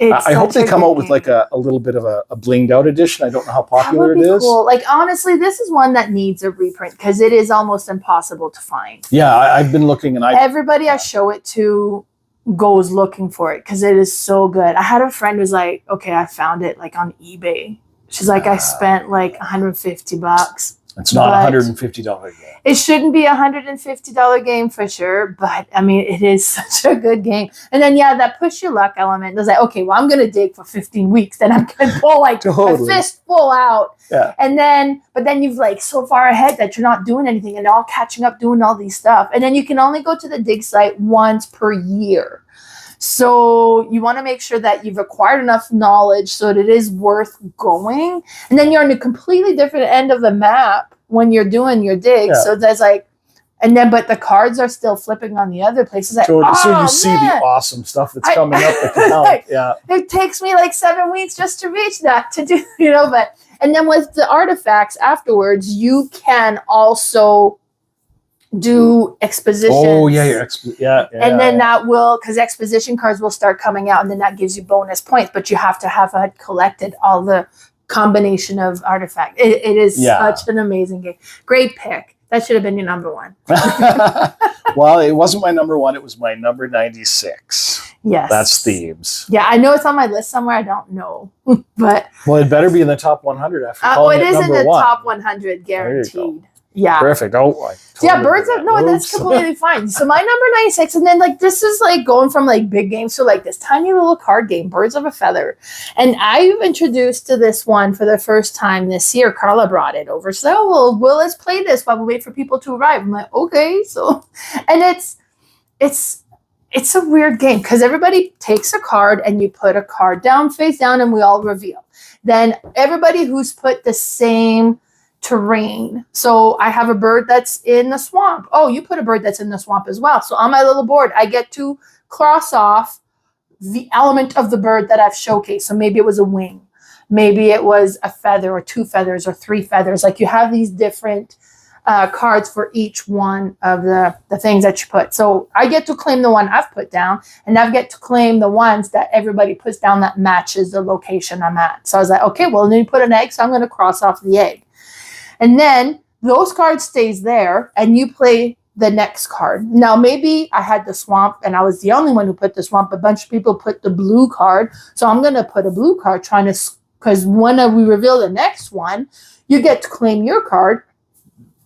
I hope they come out with like a little bit of a blinged out edition. I don't know how popular it is. Cool. Like, honestly, this is one that needs a reprint because it is almost impossible to find. Yeah, I've been looking, and everybody I show it to goes looking for it because it is so good. I had a friend who's like, okay, I found it like on eBay. She's like, I spent like $150. It's not a $150 game. It shouldn't be a $150 game for sure, but I mean, it is such a good game. And then that push your luck element is like, okay, well, I'm gonna dig for 15 weeks, then I'm gonna pull like a fistful out. Yeah. But then you've like so far ahead that you're not doing anything and all catching up doing all these stuff. And then you can only go to the dig site once per year. So you want to make sure that you've acquired enough knowledge so that it is worth going. And then you're on a completely different end of the map when you're doing your dig. Yeah. So there's like, but the cards are still flipping on the other places. Like, so you see the awesome stuff that's coming up that can help. It takes me like 7 weeks just to reach that to do, and then with the artifacts afterwards, you can also do expositions. Oh yeah, and then that will, because exposition cards will start coming out, and then that gives you bonus points. But you have to have collected all the combination of artifacts. It is such an amazing game. Great pick. That should have been your number 1. Well, it wasn't my number 1. It was my number 96. Yes, that's Thebes. Yeah, I know it's on my list somewhere. I don't know, but it better be in the top 100 after calling it is in the one. top 100 guaranteed. Yeah. Perfect. Birds of that's completely fine. So my number 96, and then like this is like going from like big games to like this tiny little card game, Birds of a Feather. And I've introduced to this one for the first time this year. Carla brought it over. So let's play this while we wait for people to arrive. I'm like, okay. So, and it's a weird game because everybody takes a card and you put a card down, face down, and we all reveal. Then everybody who's put the same terrain. So I have a bird that's in the swamp. Oh, you put a bird that's in the swamp as well. So on my little board, I get to cross off the element of the bird that I've showcased. So maybe it was a wing. Maybe it was a feather or 2 feathers or 3 feathers. Like you have these different cards for each one of the things that you put. So I get to claim the one I've put down, and I get to claim the ones that everybody puts down that matches the location I'm at. So I was like, okay, well, then you put an egg, so I'm going to cross off the egg. And then those cards stays there, and you play the next card. Now, maybe I had the swamp, and I was the only one who put the swamp. A bunch of people put the blue card. So I'm going to put a blue card because when we reveal the next one, you get to claim your card,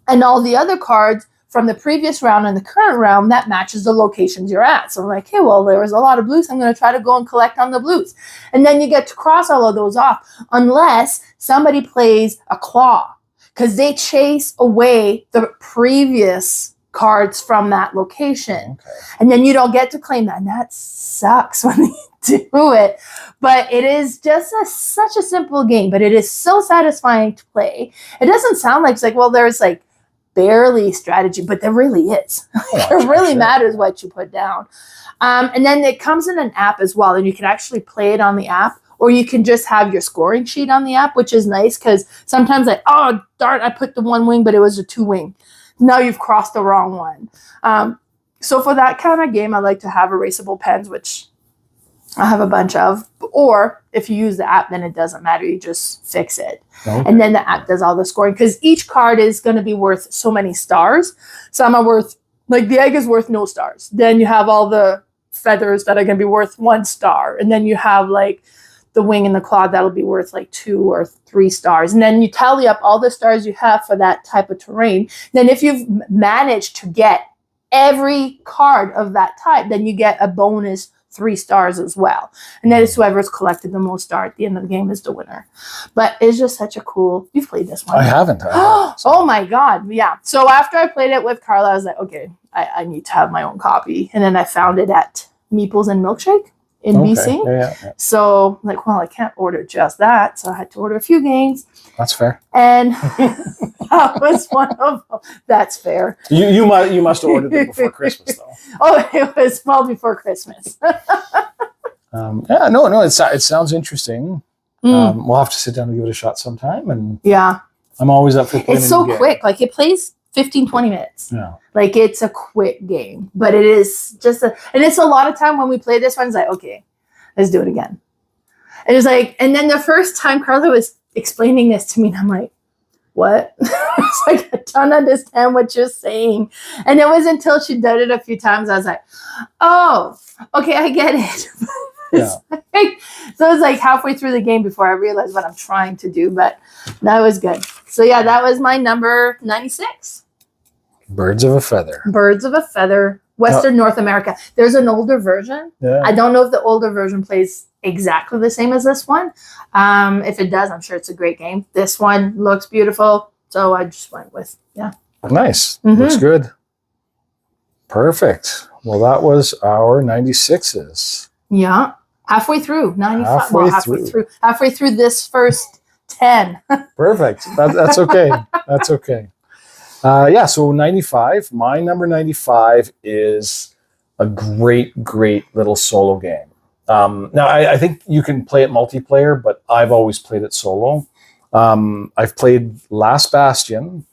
and all the other cards from the previous round and the current round that matches the locations you're at. So I'm like, hey, well, there was a lot of blues. I'm going to try to go and collect on the blues. And then you get to cross all of those off unless somebody plays a claw, because they chase away the previous cards from that location. Okay. And then you don't get to claim that. And that sucks when they do it. But it is just such a simple game, but it is so satisfying to play. It doesn't sound like it's like, well, there's like barely strategy, but there really is. It really matters what you put down. And then it comes in an app as well, and you can actually play it on the app, or you can just have your scoring sheet on the app, which is nice because sometimes like, oh, darn, I put the 1 wing, but it was a 2 wing. Now you've crossed the wrong one. So for that kind of game, I like to have erasable pens, which I have a bunch of. Or if you use the app, then it doesn't matter. You just fix it. Okay. And then the app does all the scoring, because each card is going to be worth so many stars. Some are worth, like the egg is worth no stars. Then you have all the feathers that are going to be worth 1 star. And then you have like the wing and the claw that'll be worth like 2 or 3 stars. And then you tally up all the stars you have for that type of terrain. Then if you've managed to get every card of that type, then you get a bonus 3 stars as well. And then it's whoever's collected the most stars at the end of the game is the winner. But it's just such a cool, you've played this one. I haven't. Oh my God. Yeah. So after I played it with Carla, I was like, okay, I need to have my own copy. And then I found it at Meeples and Milkshake in BC. Yeah. So like, well, I can't order just that. So I had to order a few games. That's fair. And that was one of them. That's fair. You must have ordered it before Christmas, though. Oh, it was well before Christmas. It sounds interesting. We'll have to sit down and give it a shot sometime. And yeah, I'm always up for playing. It's so quick. Like it plays 15, 20 minutes. Yeah. Like it's a quick game, but it is just and it's a lot of time when we play this one. It's like, okay, let's do it again. And it's like, and then the first time Carla was explaining this to me, and I'm like, what? It's like, I don't understand what you're saying. And it was until she did it a few times, I was like, oh, okay, I get it. Yeah. So it was like halfway through the game before I realized what I'm trying to do, but that was good. So yeah, that was my number 96. Birds of a Feather. Birds of a Feather, Western North America. There's an older version. Yeah. I don't know if the older version plays exactly the same as this one. If it does, I'm sure it's a great game. This one looks beautiful, so I just went with, yeah. Nice. Mm-hmm. Looks good. Perfect. Well, that was our 96s. Yeah. Halfway through. 95. Halfway through this first 10. Perfect. That's okay. That's okay. So 95. My number 95 is a great little solo game. Now, I think you can play it multiplayer, but I've always played it solo. I've played Last Bastion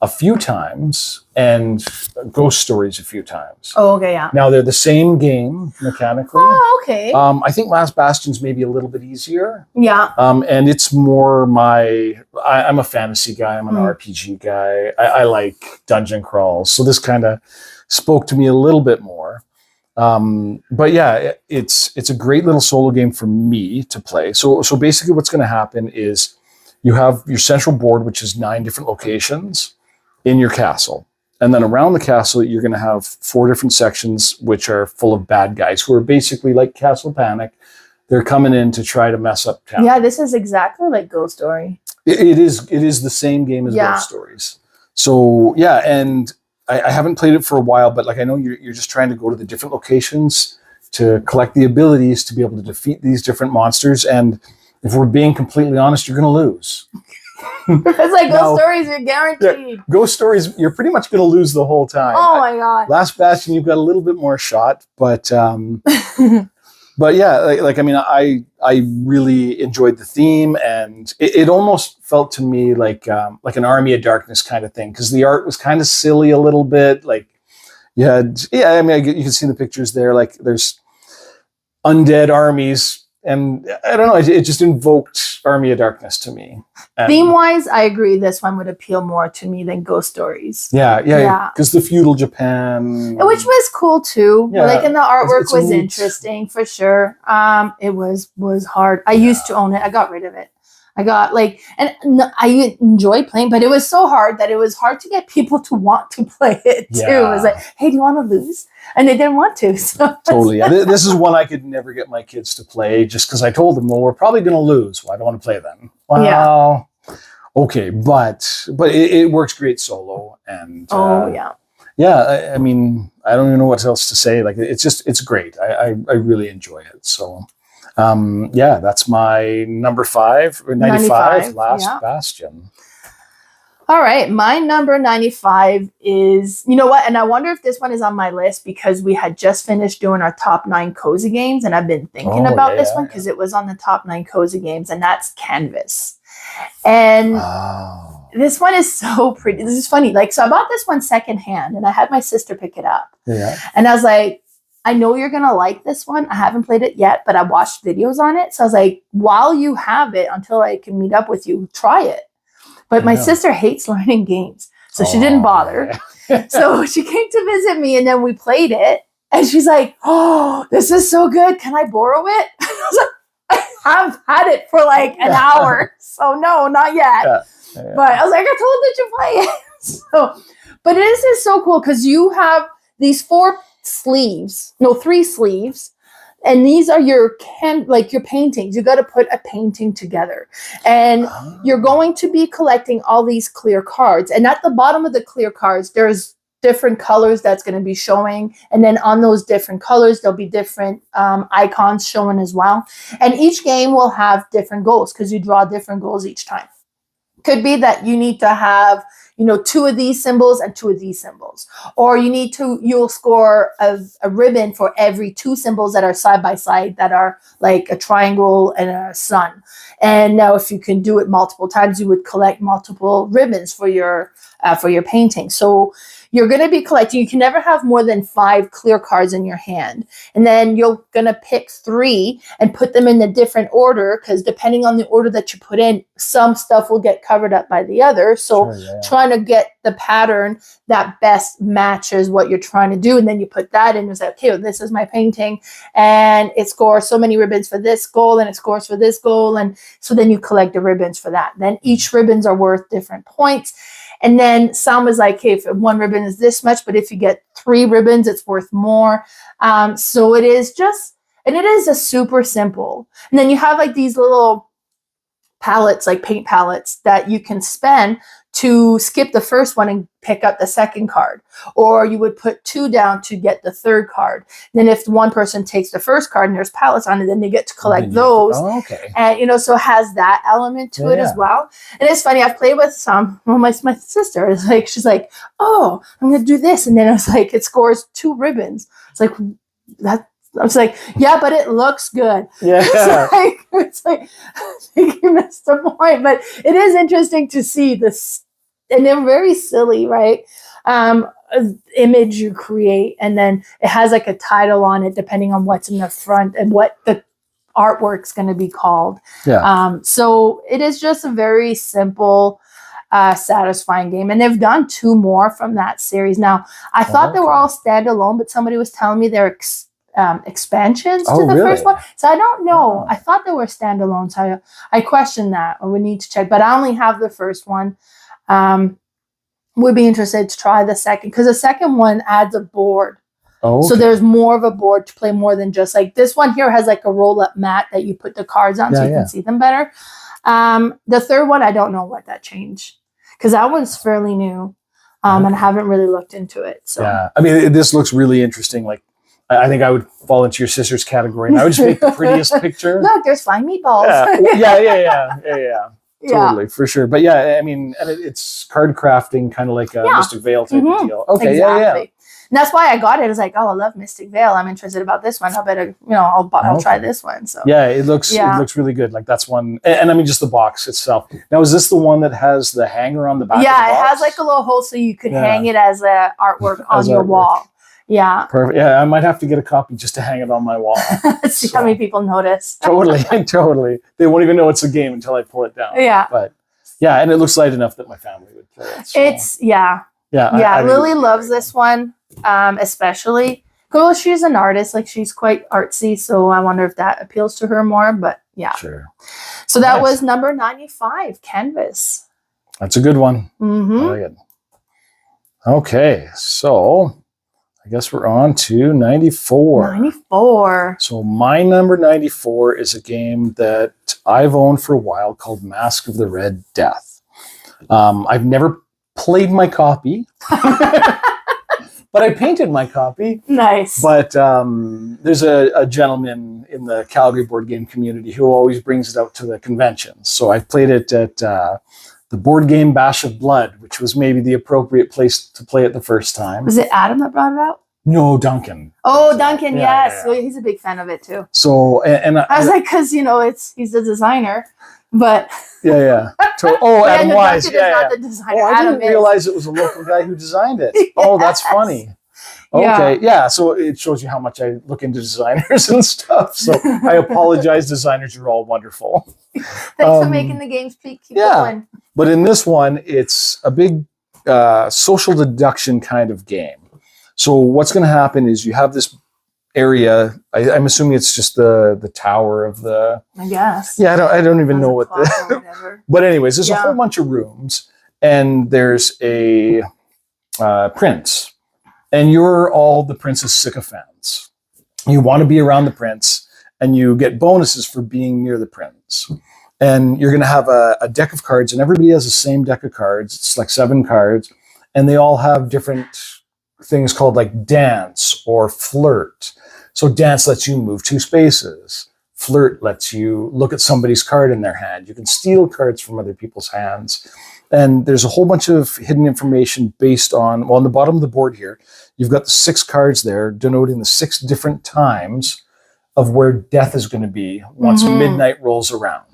a few times and Ghost Stories a few times. Oh, okay, yeah. Now, they're the same game mechanically. Oh, okay. I think Last Bastion's maybe a little bit easier. Yeah. And it's more I'm a fantasy guy. I'm an RPG guy. I like dungeon crawls. So this kind of spoke to me a little bit more. But yeah, it's a great little solo game for me to play. So basically what's going to happen is you have your central board, which is 9 different locations in your castle. And then around the castle, you're going to have 4 different sections, which are full of bad guys who are basically like Castle Panic. They're coming in to try to mess up town. Yeah, this is exactly like Ghost Story. It is the same game as Ghost Stories. So yeah, and I haven't played it for a while, but like I know you're just trying to go to the different locations to collect the abilities to be able to defeat these different monsters. And if we're being completely honest, you're going to lose. If it's like Now, Ghost Stories, you're guaranteed. Ghost Stories, you're pretty much going to lose the whole time. Oh my God. Last Bastion, you've got a little bit more shot, but yeah, like I mean, I really enjoyed the theme, and it almost felt to me like an Army of Darkness kind of thing, because the art was kind of silly a little bit. Like you had, I mean, you can see the pictures there. Like there's undead armies. And I don't know, it just invoked Army of Darkness to me. Theme-wise, I agree this one would appeal more to me than Ghost Stories. Yeah. Because the feudal Japan. Which was cool too. Yeah. Like, and the artwork It's was neat. interesting for sure. It was hard. I used to own it. I got rid of it. I got I enjoyed playing, but it was so hard that it was hard to get people to want to play it too. Yeah. It was like, hey, do you want to lose? And they didn't want to. So Totally. This is one I could never get my kids to play, just because I told them, well, we're probably going to lose. Well, I don't want to play then. Well, okay, but it works great solo. And yeah, I mean, I don't even know what else to say. Like, it's great. I really enjoy it. So. Yeah, that's my number 5, or 95, Last Bastion. All right, my number 95 is, you know what? And I wonder if this one is on my list because we had just finished doing our top 9 cozy games, and I've been thinking about this one because it was on the top 9 cozy games, and that's Canvas. And this one is so pretty. This is funny. Like, so I bought this one secondhand, and I had my sister pick it up. Yeah. And I was like, I know you're going to like this one. I haven't played it yet, but I watched videos on it. So I was like, while you have it, until I can meet up with you, try it. But my sister hates learning games. So she didn't bother. Yeah. So she came to visit me, and then we played it. And she's like, oh, this is so good. Can I borrow it? I was like, I have had it for like an hour. So no, not yet. Yeah. Yeah. But I was like, I told you to play it. So, but this is so cool because you have these 3 sleeves, and these are your your paintings. You got to put a painting together, and you're going to be collecting all these clear cards, and at the bottom of the clear cards there's different colors that's going to be showing, and then on those different colors there'll be different icons showing as well, and each game will have different goals because you draw different goals each time. Could be that you need to have 2 of these symbols and 2 of these symbols. Or you'll score a ribbon for every 2 symbols that are side by side that are like a triangle and a sun. And now if you can do it multiple times, you would collect multiple ribbons for your painting. So you're going to be collecting, you can never have more than 5 clear cards in your hand. And then you're going to pick 3 and put them in a different order, because depending on the order that you put in, some stuff will get covered up by the other. So trying to get the pattern that best matches what you're trying to do. And then you put that in and say, okay, well, this is my painting, and it scores so many ribbons for this goal, and it scores for this goal. And so then you collect the ribbons for that. Then each ribbons are worth different points. And then some was like, hey, if 1 ribbon is this much, but if you get 3 ribbons, it's worth more. So it is and it is a super simple. And then you have like these little palettes, like paint palettes, that you can spend to skip the first one and pick up the second card. Or you would put 2 down to get the third card. Then if one person takes the first card and there's palettes on it, then they get to collect those. Oh, okay. And, so it has that element to it as well. And it's funny, I've played with some, well, my sister is like, she's like, oh, I'm going to do this. And then I was like, it scores 2 ribbons. It's like, I was like, yeah, but it looks good. Yeah. It's like I think you missed the point. But it is interesting to see this, and they're very silly, right? Image you create, and then it has like a title on it depending on what's in the front and what the artwork's going to be called. Yeah. So it is just a very simple, satisfying game. And they've done 2 more from that series. Now, I thought they were all standalone, but somebody was telling me they're expansions to the first one. So I don't know. I thought they were standalone. So I questioned that. I would need to check. But I only have the first one. Would be interested to try the second, because the second one adds a board. Oh, okay. So there's more of a board to play, more than just like this one here has like a roll-up mat that you put the cards on so you can see them better. The third one, I don't know what that changed, because that one's fairly new, and I haven't really looked into it. So yeah, I mean, this looks really interesting. Like, I think I would fall into your sister's category, and I would just make the prettiest picture. Look, there's flying meatballs. Yeah. Totally, for sure. But yeah, I mean, and it's card crafting, kind of like a Mystic Vale type of deal. Okay, exactly. And that's why I got it. It's like, oh, I love Mystic Vale. I'm interested about this one. How better, I'll try this one. So yeah, it looks really good. Like that's one, and I mean, just the box itself. Now, is this the one that has the hanger on the back? Yeah, of the box? It has like a little hole so you could hang it as a artwork on your wall. Yeah. Perfect. Yeah, I might have to get a copy just to hang it on my wall. See how many people notice. Totally. They won't even know it's a game until I pull it down. Yeah. But yeah, and it looks light enough that my family would play it. So. I Lily loves this one, especially. Well, she's an artist. Like, she's quite artsy, so I wonder if that appeals to her more. But yeah. Sure. So that was number 95, Canvas. That's a good one. Very good. Okay, so I guess we're on to 94. 94. So my number 94 is a game that I've owned for a while called Masque of the Red Death. I've never played my copy, but I painted my copy. Nice. But there's a gentleman in the Calgary board game community who always brings it out to the conventions. So I played it at the board game Bash of Blood, which was maybe the appropriate place to play it the first time. Was it Adam that brought it out? No, Duncan. Oh, Duncan, yes. Well, he's a big fan of it too. So, and I was like, because, he's a designer, but... Adam Wise. Duncan is not the designer. I didn't realize it was a local guy who designed it. Yes. Oh, that's funny. Okay, yeah. So it shows you how much I look into designers and stuff. So I apologize, designers. You're all wonderful. Thanks for making the games keep going. But in this one, it's a big social deduction kind of game. So what's going to happen is you have this area. I'm assuming it's just the tower of the. I guess. Yeah, I don't even know what the. But anyways, there's a whole bunch of rooms, and there's a prince, and you're all the prince's sycophants. You want to be around the prince, and you get bonuses for being near the prince. And you're going to have a deck of cards, and everybody has the same deck of cards. It's like 7 cards, and they all have different things called like dance or flirt. So dance lets you move 2 spaces. Flirt lets you look at somebody's card in their hand. You can steal cards from other people's hands. And there's a whole bunch of hidden information based on, on the bottom of the board here, you've got the 6 cards there denoting the 6 different times of where death is going to be once midnight rolls around.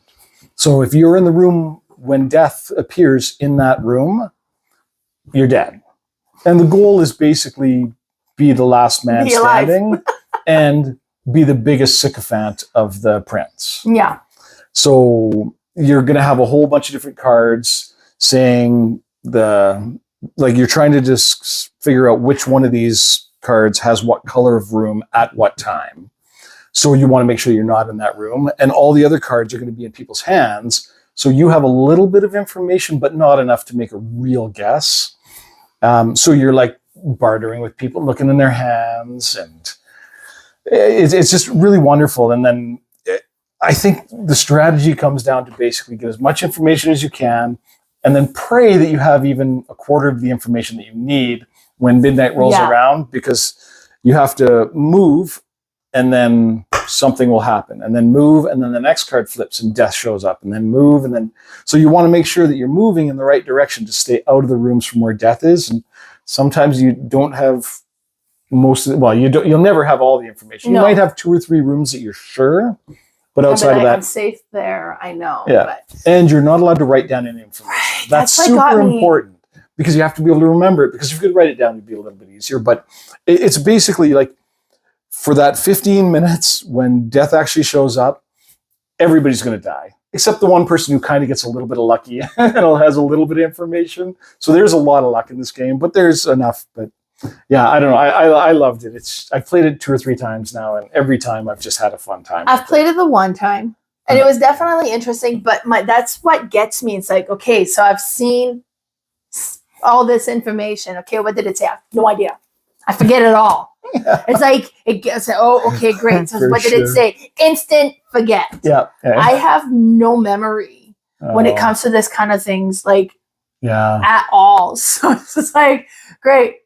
So if you're in the room when death appears in that room, you're dead. And the goal is basically be the last man standing and be the biggest sycophant of the prince. Yeah. So you're going to have a whole bunch of different cards saying you're trying to just figure out which one of these cards has what color of room at what time. So you want to make sure you're not in that room. And all the other cards are going to be in people's hands. So you have a little bit of information, but not enough to make a real guess. So you're like bartering with people, looking in their hands, and it's just really wonderful. And then I think the strategy comes down to basically get as much information as you can, and then pray that you have even a quarter of the information that you need when midnight rolls around, because you have to move, and then something will happen, and then move, and then the next card flips and death shows up, and then move, and then so you want to make sure that you're moving in the right direction to stay out of the rooms from where death is. And sometimes you don't have you'll never have all the information. You might have 2 or 3 rooms that you're sure, but outside of that, I'm safe there. I know. Yeah, but... and you're not allowed to write down any information. That's super important, because you have to be able to remember it. Because if you could write it down, it'd be a little bit easier. But it's basically like, for that 15 minutes when death actually shows up, everybody's going to die, except the one person who kind of gets a little bit of lucky and has a little bit of information. So there's a lot of luck in this game, but there's enough. But yeah, I don't know. I loved it. I've played it 2 or 3 times now, and every time I've just had a fun time. I've played it the one time, and it was definitely interesting, but that's what gets me. It's like, okay, so I've seen all this information. Okay, what did it say? I have no idea. I forget it all. Yeah. It's like, it gets, oh, okay, great. So what did it say? Instant forget. Yeah. I have no memory when it comes to this kind of things, like, at all. So it's just like, great.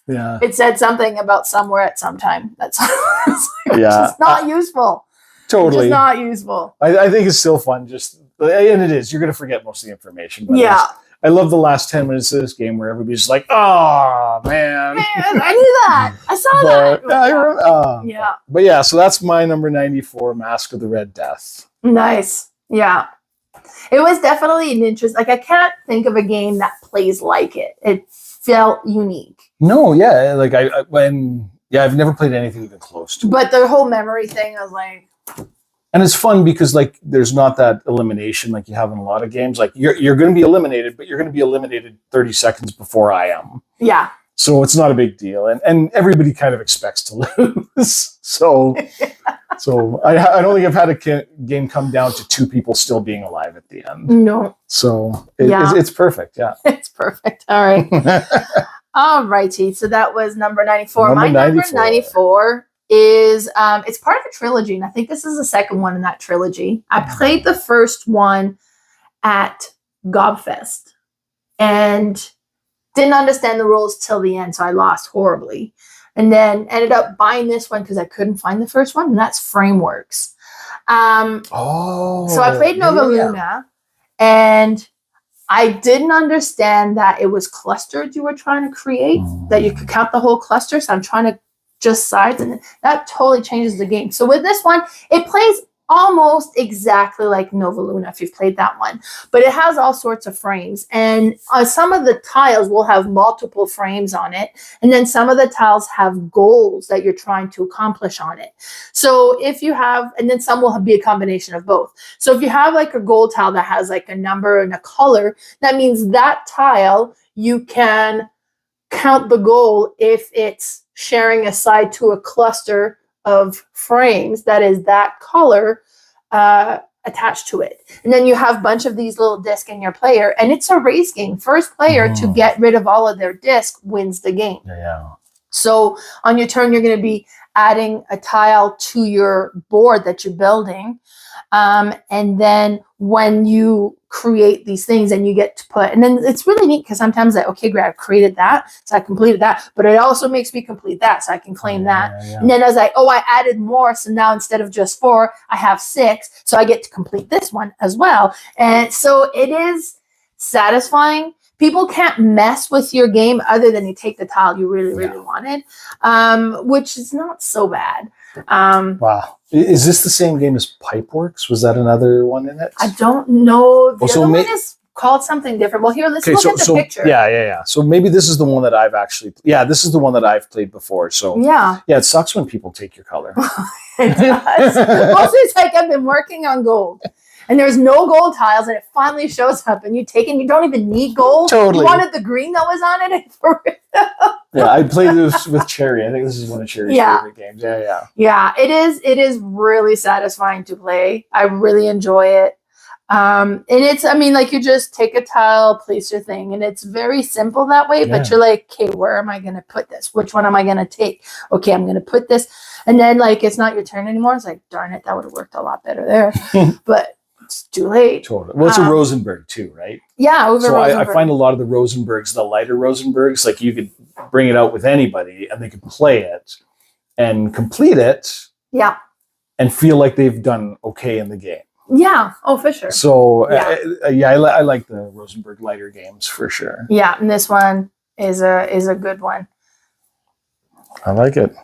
Yeah. It said something about somewhere at some time. That's it's just not useful. Totally. It's just not useful. I think it's still fun. Just And it is. You're going to forget most of the information. But I love the last 10 minutes of this game where everybody's just like, oh, man. I knew that. I saw that. Yeah. But yeah, so that's my number 94, Masque of the Red Death. Nice. Yeah. It was definitely an interest. Like, I can't think of a game that plays like it. It felt unique. No, yeah. Like, I've never played anything even close to it. But the whole memory thing, I was like... And it's fun because, like, there's not that elimination like you have in a lot of games. Like, you're going to be eliminated, but you're going to be eliminated 30 seconds before I am. Yeah. So it's not a big deal. And everybody kind of expects to lose. So I don't think I've had a game come down to 2 people still being alive at the end. No. So it's perfect, yeah. It's perfect. All right. All righty. So that was number 94. My number 94 is it's part of a trilogy, and I think this is the second one in that trilogy. I played the first one at Gobfest and didn't understand the rules till the end, so I lost horribly. And then ended up buying this one because I couldn't find the first one, and that's Frameworks. So I played Nova Luna, and I didn't understand that it was clustered you were trying to create, that you could count the whole cluster, so I'm trying to just sides, and that totally changes the game. So with this one, it plays almost exactly like Nova Luna if you've played that one, but it has all sorts of frames, and some of the tiles will have multiple frames on it, and then some of the tiles have goals that you're trying to accomplish on it. So if you have, and then some will be a combination of both. So if you have like a goal tile that has like a number and a color, that means that tile you can count the goal if it's sharing a side to a cluster of frames that is that color attached to it. And then you have a bunch of these little discs in your player, and it's a race game. First player to get rid of all of their discs wins the game. Yeah. So on your turn, you're going to be adding a tile to your board that you're building. And then when you create these things and you get to put, and then it's really neat because sometimes like, okay, great, I've created that, so I completed that, but it also makes me complete that, so I can claim that. And then I was like, oh, I added more, so now instead of just 4, I have 6, so I get to complete this one as well. And so it is satisfying. People can't mess with your game other than you take the tile you really, really wanted, which is not so bad. Wow. Is this the same game as Pipeworks? Was that another one in it? I don't know. The other one is called something different. Well, here, let's look at the picture. Yeah. So maybe this is the one that I've actually... Yeah, this is the one that I've played before. So yeah, it sucks when people take your color. It does. Also, it's like I've been working on gold. And there's no gold tiles, and it finally shows up, and you don't even need gold. Totally. You wanted the green that was on it. For yeah, I played this with Cherry. I think this is one of Cherry's favorite games. Yeah, it is. It is really satisfying to play. I really enjoy it. And it's, I mean, like you just take a tile, place your thing, and it's very simple that way, but you're like, okay, where am I going to put this? Which one am I going to take? Okay, I'm going to put this. And then like, it's not your turn anymore. It's like, darn it, that would have worked a lot better there. But it's too late. Totally. Well, it's a Rosenberg too, right? Yeah. I find a lot of the Rosenbergs, the lighter Rosenbergs, like you could bring it out with anybody and they could play it and complete it. Yeah. And feel like they've done okay in the game. Yeah. Oh, for sure. So I like the Rosenberg lighter games for sure. Yeah. And this one is a good one. I like it.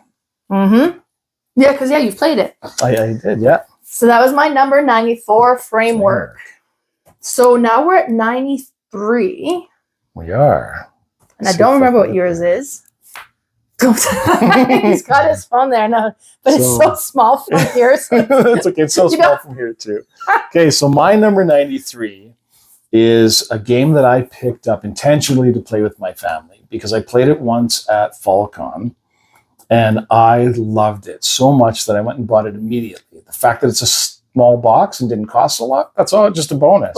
Mm-hmm. Yeah. Cause you've played it. I did. Yeah. So that was my number 94 Framework. So now we're at 93. We are. And I don't remember what yours is. He's got his phone there now, but it's so small from here. So it's okay. It's so small from here too. Okay, so my number 93 is a game that I picked up intentionally to play with my family because I played it once at FallCon. And I loved it so much that I went and bought it immediately. The fact that it's a small box and didn't cost a lot, that's all just a bonus.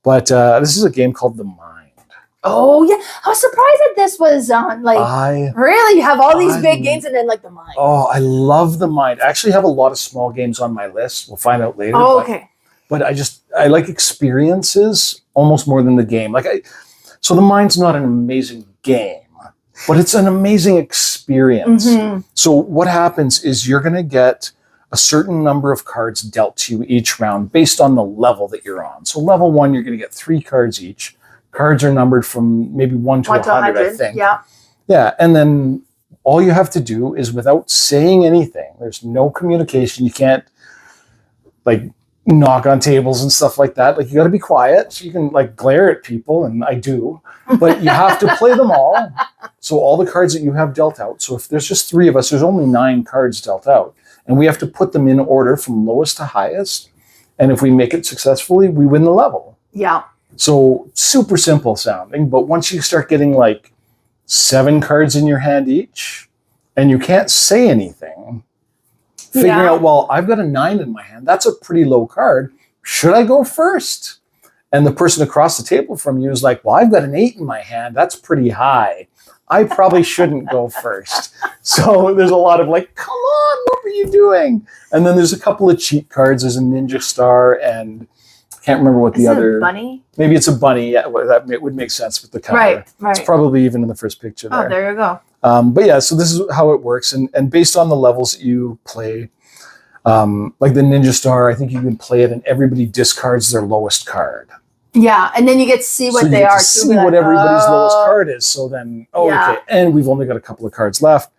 But this is a game called The Mind. Oh, yeah. I was surprised that this was on, really? You have all these big games and then, The Mind. Oh, I love The Mind. I actually have a lot of small games on my list. We'll find out later. Oh, okay. But I like experiences almost more than the game. So The Mind's not an amazing game. But it's an amazing experience. Mm-hmm. So what happens is you're going to get a certain number of cards dealt to you each round based on the level that you're on. So level 1, you're going to get 3 cards each. Cards are numbered from maybe 1 to 100, I think. Yeah. Yeah, and then all you have to do is, without saying anything, there's no communication. You can't like knock on tables and stuff like that. Like, you got to be quiet. So you can like glare at people, and I do, but you have to play them all. So all the cards that you have dealt out. So if there's just 3 of us, there's only 9 cards dealt out, and we have to put them in order from lowest to highest. And if we make it successfully, we win the level. Yeah. So super simple sounding, but once you start getting like 7 cards in your hand each, and you can't say anything, figuring out, well, I've got a 9 in my hand. That's a pretty low card. Should I go first? And the person across the table from you is like, well, I've got an 8 in my hand. That's pretty high. I probably shouldn't go first. So there's a lot of like, come on, what were you doing? And then there's a couple of cheat cards. There's a ninja star, and I can't remember what the other. Is it a bunny? Maybe it's a bunny. Yeah, well, that would make sense with the cover. Right. It's probably even in the first picture there. Oh, there you go. But yeah, so this is how it works. And based on the levels that you play, like the ninja star, I think you can play it and everybody discards their lowest card. Yeah, and then you get to see what they are. So you get to see what everybody's lowest card is. So then, okay, and we've only got a couple of cards left.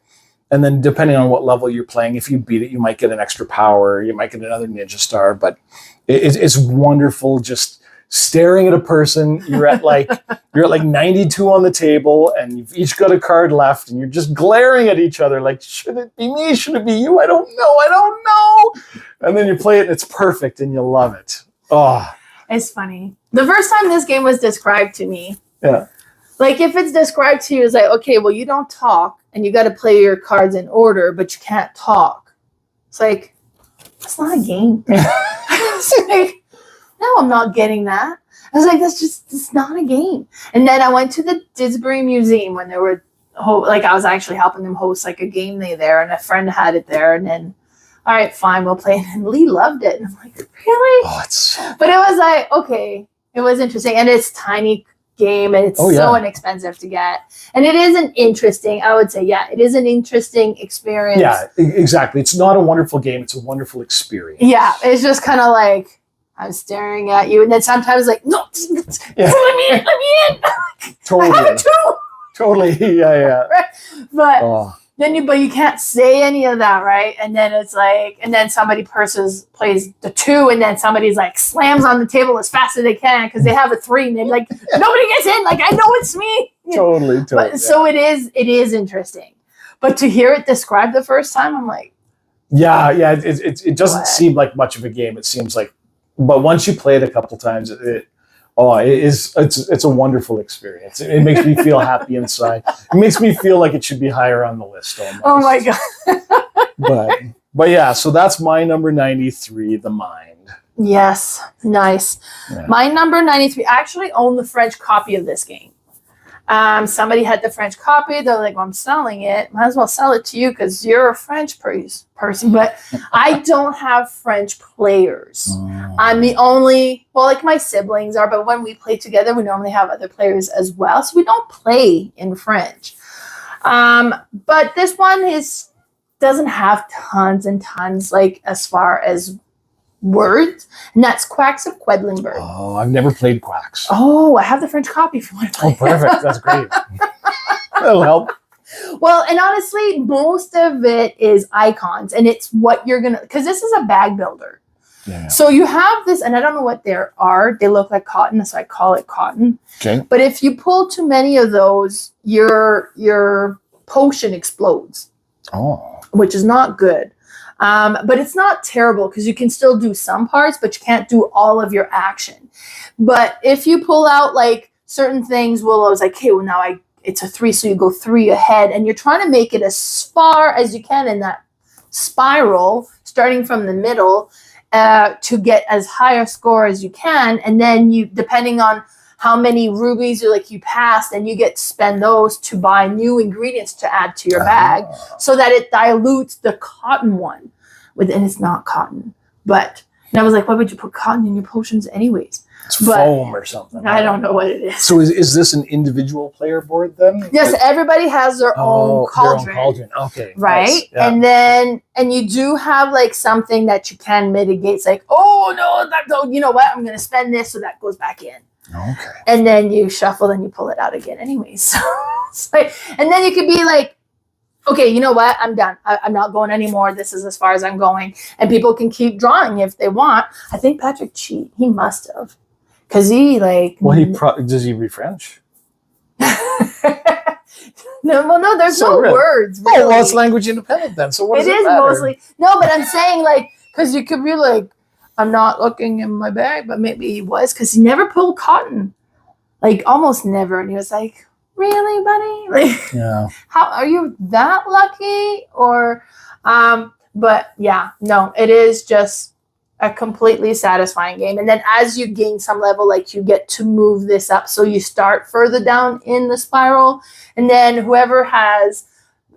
And then depending on what level you're playing, if you beat it, you might get an extra power. You might get another ninja star. But it's wonderful just staring at a person. You're at like 92 on the table, and you've each got a card left, and you're just glaring at each other like, should it be me? Should it be you? I don't know. And then you play it, and it's perfect, and you love it. Oh. It's funny. The first time this game was described to me, yeah, like if it's described to you as like, okay, well, you don't talk and you got to play your cards in order, but you can't talk. It's like, it's not a game. It's like, no, I'm not getting that. I was like, it's not a game. And then I went to the Didsbury Museum when they were, like I was actually helping them host like a game day there, and a friend had it there, and then, all right, fine, we'll play. And Lee loved it. And I'm like, really? Oh, it's... But it was like, okay, it was interesting. And it's tiny game, and it's so inexpensive to get. And it is an interesting, I would say, it is an interesting experience. Yeah, exactly. It's not a wonderful game. It's a wonderful experience. Yeah, it's just kind of like, I'm staring at you. And then sometimes like, no, let me in. Totally. I have it too. Totally, yeah. Right? But... Then you can't say any of that, right? And then it's like, and then somebody plays the 2, and then somebody's like slams on the table as fast as they can because they have a 3, and they're like, nobody gets in. Like, I know it's me. Totally. But, so it is interesting. But to hear it described the first time, I'm like, it doesn't seem like much of a game. It seems like, but once you play it a couple times, it's a wonderful experience. It makes me feel happy inside. It makes me feel like it should be higher on the list almost. Oh my God. but yeah, so that's my number 93, The Mind. Yes, nice. Yeah. My number 93, I actually own the French copy of this game. Somebody had the French copy. They're like, well, I'm selling it. Might as well sell it to you because you're a French person. But I don't have French players. I'm the only, well, like my siblings are, but when we play together, we normally have other players as well. So we don't play in French. But this one doesn't have tons and tons, like as far as words, and that's Quacks of Quedlinburg. Oh, I've never played Quacks. Oh, I have the French copy if you want to play. Oh, perfect. That's great. That'll help. Well, and honestly, most of it is icons, and it's what you're going to, because this is a bag builder. Yeah. So you have this, and I don't know what they are. They look like cotton, so I call it cotton. Okay. But if you pull too many of those, your potion explodes. Oh. Which is not good. But it's not terrible because you can still do some parts, but you can't do all of your action. But if you pull out like certain things, I was like, okay, well now it's a 3, so you go 3 ahead, and you're trying to make it as far as you can in that spiral, starting from the middle, to get as high a score as you can, and then you, depending on how many rubies you passed, and you get to spend those to buy new ingredients to add to your bag, so that it dilutes the cotton one. And it's not cotton, but and I was like, why would you put cotton in your potions anyways? It's foam or something. I don't know what it is. So is this an individual player board then? Yes, everybody has their own cauldron. Their own cauldron. Okay. Right? Nice. Yeah. And then you do have like something that you can mitigate. It's like, oh no, you know what? I'm gonna spend this so that goes back in. Okay. And then you shuffle and you pull it out again anyways. So it's like, and then you could be like, okay, you know what? I'm done. I'm not going anymore. This is as far as I'm going. And people can keep drawing if they want. I think Patrick cheated. He must have. Because he like... Well, does he read French? No, there's no words. Really. Oh, well, it's language independent then. So what does it is matter? Mostly... No, but I'm saying like, because you could be like, I'm not looking in my bag, but maybe he was, because he never pulled cotton. Like, almost never. And he was like, really, buddy? Like, yeah. How are you that lucky? Or, but yeah, no, it is just a completely satisfying game. And then as you gain some level, like you get to move this up. So you start further down in the spiral, and then whoever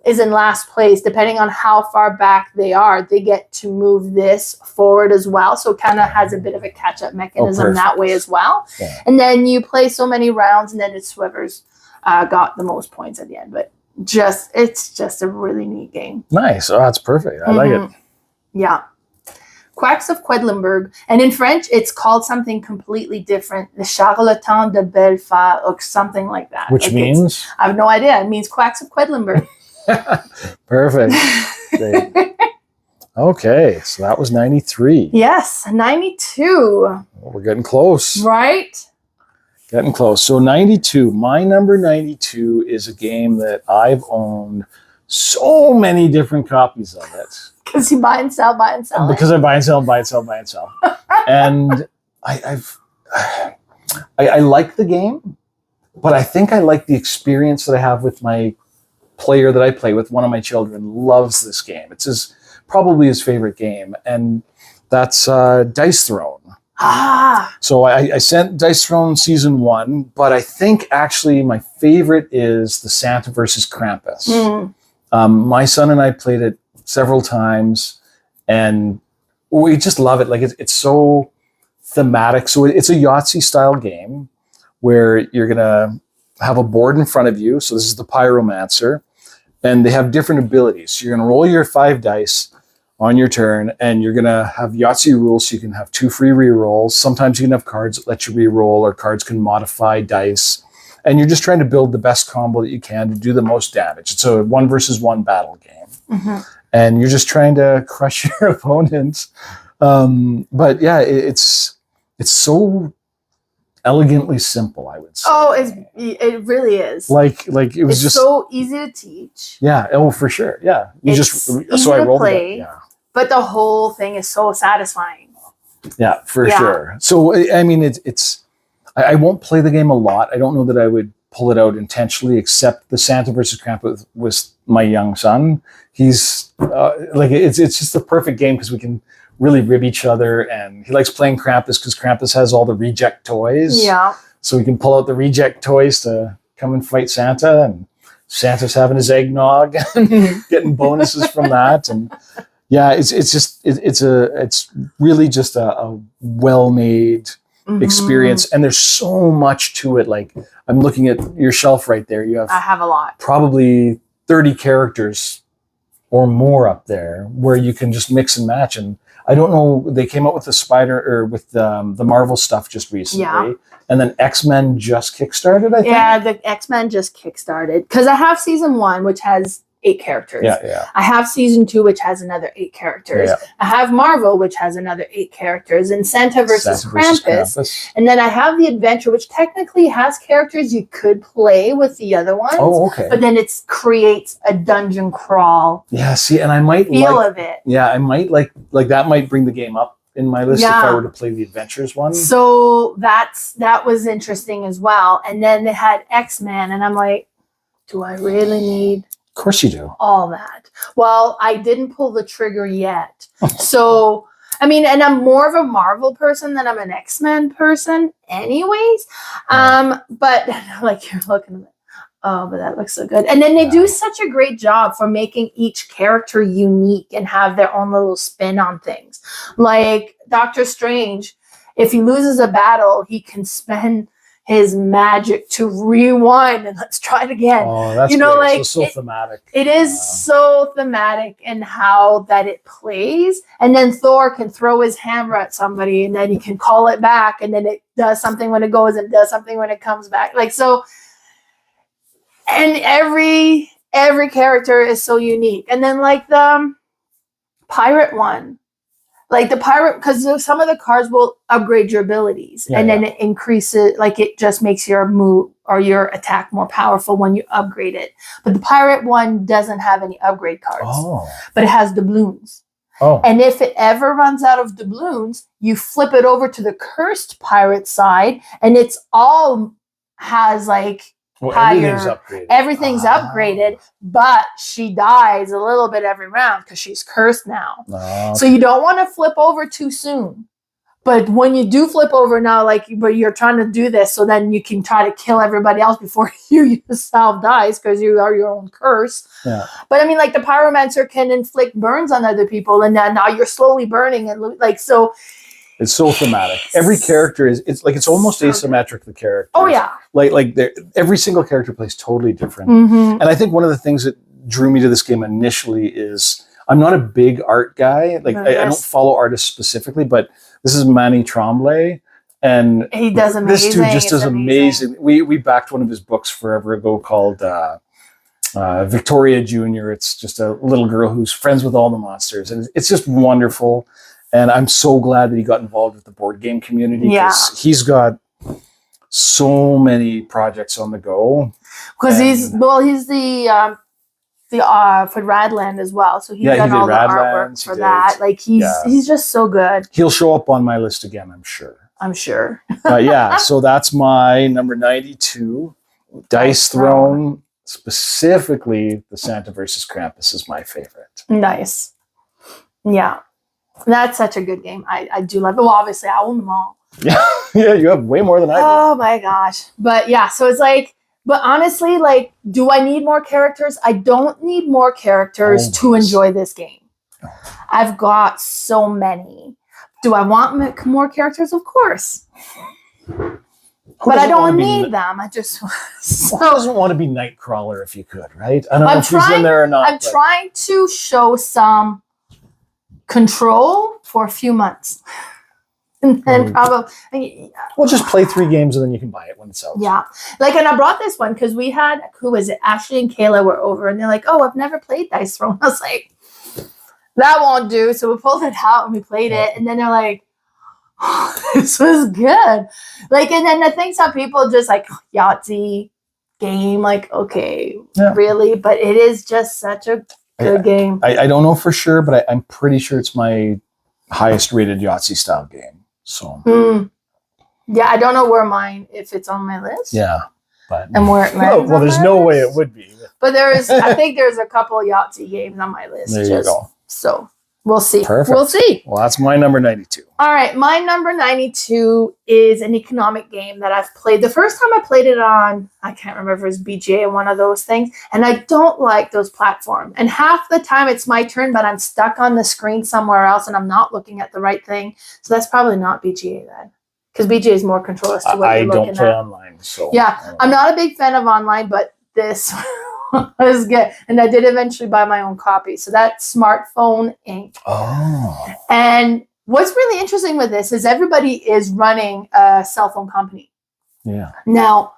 is in last place, depending on how far back they are, they get to move this forward as well. So it kind of has a bit of a catch-up mechanism that way as well. Yeah. And then you play so many rounds, and then it's whoever's got the most points at the end. But it's just a really neat game. Nice. Oh, that's perfect. I like it. Yeah. Quacks of Quedlinburg. And in French, it's called something completely different. Le Charlatan de Belfast, or something like that. Which means? I have no idea. It means Quacks of Quedlinburg. Perfect. Okay, so that was 93. Yes, 92. Well, we're getting close. Right? Getting close. So 92, my number 92 is a game that I've owned so many different copies of it. Because you buy and sell. Because I buy and sell. And I like the game, but I think I like the experience that I have with my player that I play with. One of my children loves this game. It's probably his favorite game, and that's Dice Throne. So I sent Dice Throne Season 1, but I think actually my favorite is the Santa versus Krampus. My son and I played it several times, and we just love it. Like it's so thematic. So it's a Yahtzee style game where you're gonna have a board in front of you. So this is the Pyromancer, and they have different abilities. So you're gonna roll your 5 dice on your turn, and you're gonna have Yahtzee rules. So you can have 2 free rerolls. Sometimes you can have cards that let you reroll, or cards can modify dice. And you're just trying to build the best combo that you can to do the most damage. It's a 1 versus 1 battle game. And you're just trying to crush your opponents. But yeah, it's so elegantly simple, I would say. Oh, it really is. Like it was just so easy to teach. Yeah. Oh, for sure. Yeah. So I rolled it. Yeah. But the whole thing is so satisfying. Yeah, for sure. So I mean, I won't play the game a lot. I don't know that I would pull it out intentionally, except the Santa versus Krampus with my young son. He's it's just the perfect game because we can really rib each other, and he likes playing Krampus because Krampus has all the reject toys. Yeah. So we can pull out the reject toys to come and fight Santa, and Santa's having his eggnog and getting bonuses from that. And yeah, it's really just a well-made experience, and there's so much to it. Like, I'm looking at your shelf right there. I have a lot, probably 30 characters or more up there where you can just mix and match. And I don't know, they came out with the Marvel stuff just recently, and then X-Men just kickstarted, I think. Yeah, the X-Men just kickstarted because I have season 1, which has 8 characters. Yeah. I have season 2, which has another 8 characters. Yeah. I have Marvel, which has another 8 characters, and Santa versus Krampus. And then I have the Adventure, which technically has characters you could play with the other ones. Oh, okay. But then it creates a dungeon crawl. Yeah, see, and I might feel of it. Yeah, I might like that might bring the game up in my list if I were to play the Adventures one. So that was interesting as well. And then they had X-Men, and I'm like, do I really need... Of course you do. All that. Well, I didn't pull the trigger yet. So, I mean, and I'm more of a Marvel person than I'm an X-Men person anyways. But like, you're looking at it. Oh, but that looks so good. And then they do such a great job for making each character unique and have their own little spin on things. Like Doctor Strange if he loses a battle, he can spend his magic to rewind and let's try it again. Oh, that's you know, great. like so thematic. It is so thematic in how that it plays. And then Thor can throw his hammer at somebody and then he can call it back and then it does something when it goes and does something when it comes back. Like, so, and every character is so unique. And then like the pirate one, like the pirate, because some of the cards will upgrade your abilities and then it increases, like it just makes your move or your attack more powerful when you upgrade it. But the pirate one doesn't have any upgrade cards, but it has doubloons. And if it ever runs out of doubloons, you flip it over to the cursed pirate side and it's all has like higher, everything's upgraded, but she dies a little bit every round because she's cursed now. So you don't want to flip over too soon. But when you do flip over now, like, but you're trying to do this so then you can try to kill everybody else before you yourself dies because you are your own curse. But I mean, like the pyromancer can inflict burns on other people and then now you're slowly burning and like, so it's so thematic. Every character it's almost asymmetric, the character. Like every single character plays totally different. And I think one of the things that drew me to this game initially is I'm not a big art guy. Like I don't follow artists specifically, but this is Manny Tremblay. And he does amazing. This dude just does amazing. We backed one of his books forever ago called Victoria Jr. It's just a little girl who's friends with all the monsters. And it's just wonderful. And I'm so glad that he got involved with the board game community because he's got so many projects on the go. Because he's the for Radland as well, so he's done all the artwork for that. Like he's just so good. He'll show up on my list again, I'm sure. But so that's my number 92, Dice Throne. Specifically, the Santa versus Krampus is my favorite. Nice. Yeah. That's such a good game. I do love it. Well, obviously, I own them all. Yeah, you have way more than I do. Oh, my gosh. But yeah, so it's like, but honestly, like, do I need more characters? I don't need more characters to enjoy this game. I've got so many. Do I want more characters? Of course. But I don't need them. I just... Who doesn't want to be Nightcrawler if you could, right? I don't know if he's in there or not. I'm trying to show some control for a few months. And then probably... We'll just play 3 games and then you can buy it when it's out. Yeah. Like, and I brought this one because we had... Who was it? Ashley and Kayla were over and they're like, oh, I've never played Dice Throne. I was like, that won't do. So we pulled it out and we played it. And then they're like, oh, this was good. Like, and then the things how people just like Yahtzee game, like, okay, really? But it is just such a good game. I don't know for sure, but I'm pretty sure it's my highest rated Yahtzee style game. So yeah, I don't know where mine, if it's on my list. Yeah. But and where it lands well, there's no way it would be. But there's I think there's a couple Yahtzee games on my list. There you go. So we'll see. Perfect. We'll see. Well, that's my number 92. All right. My number 92 is an economic game that I've played. The first time I played it on, I can't remember if it was BGA or one of those things. And I don't like those platforms. And half the time it's my turn, but I'm stuck on the screen somewhere else and I'm not looking at the right thing. So that's probably not BGA then. Because BGA is more control as to what you're looking at. I don't play online. So yeah. I'm not a big fan of online, but this was good. And I did eventually buy my own copy. So that's Smartphone Inc. Oh. And what's really interesting with this is everybody is running a cell phone company. Yeah. Now,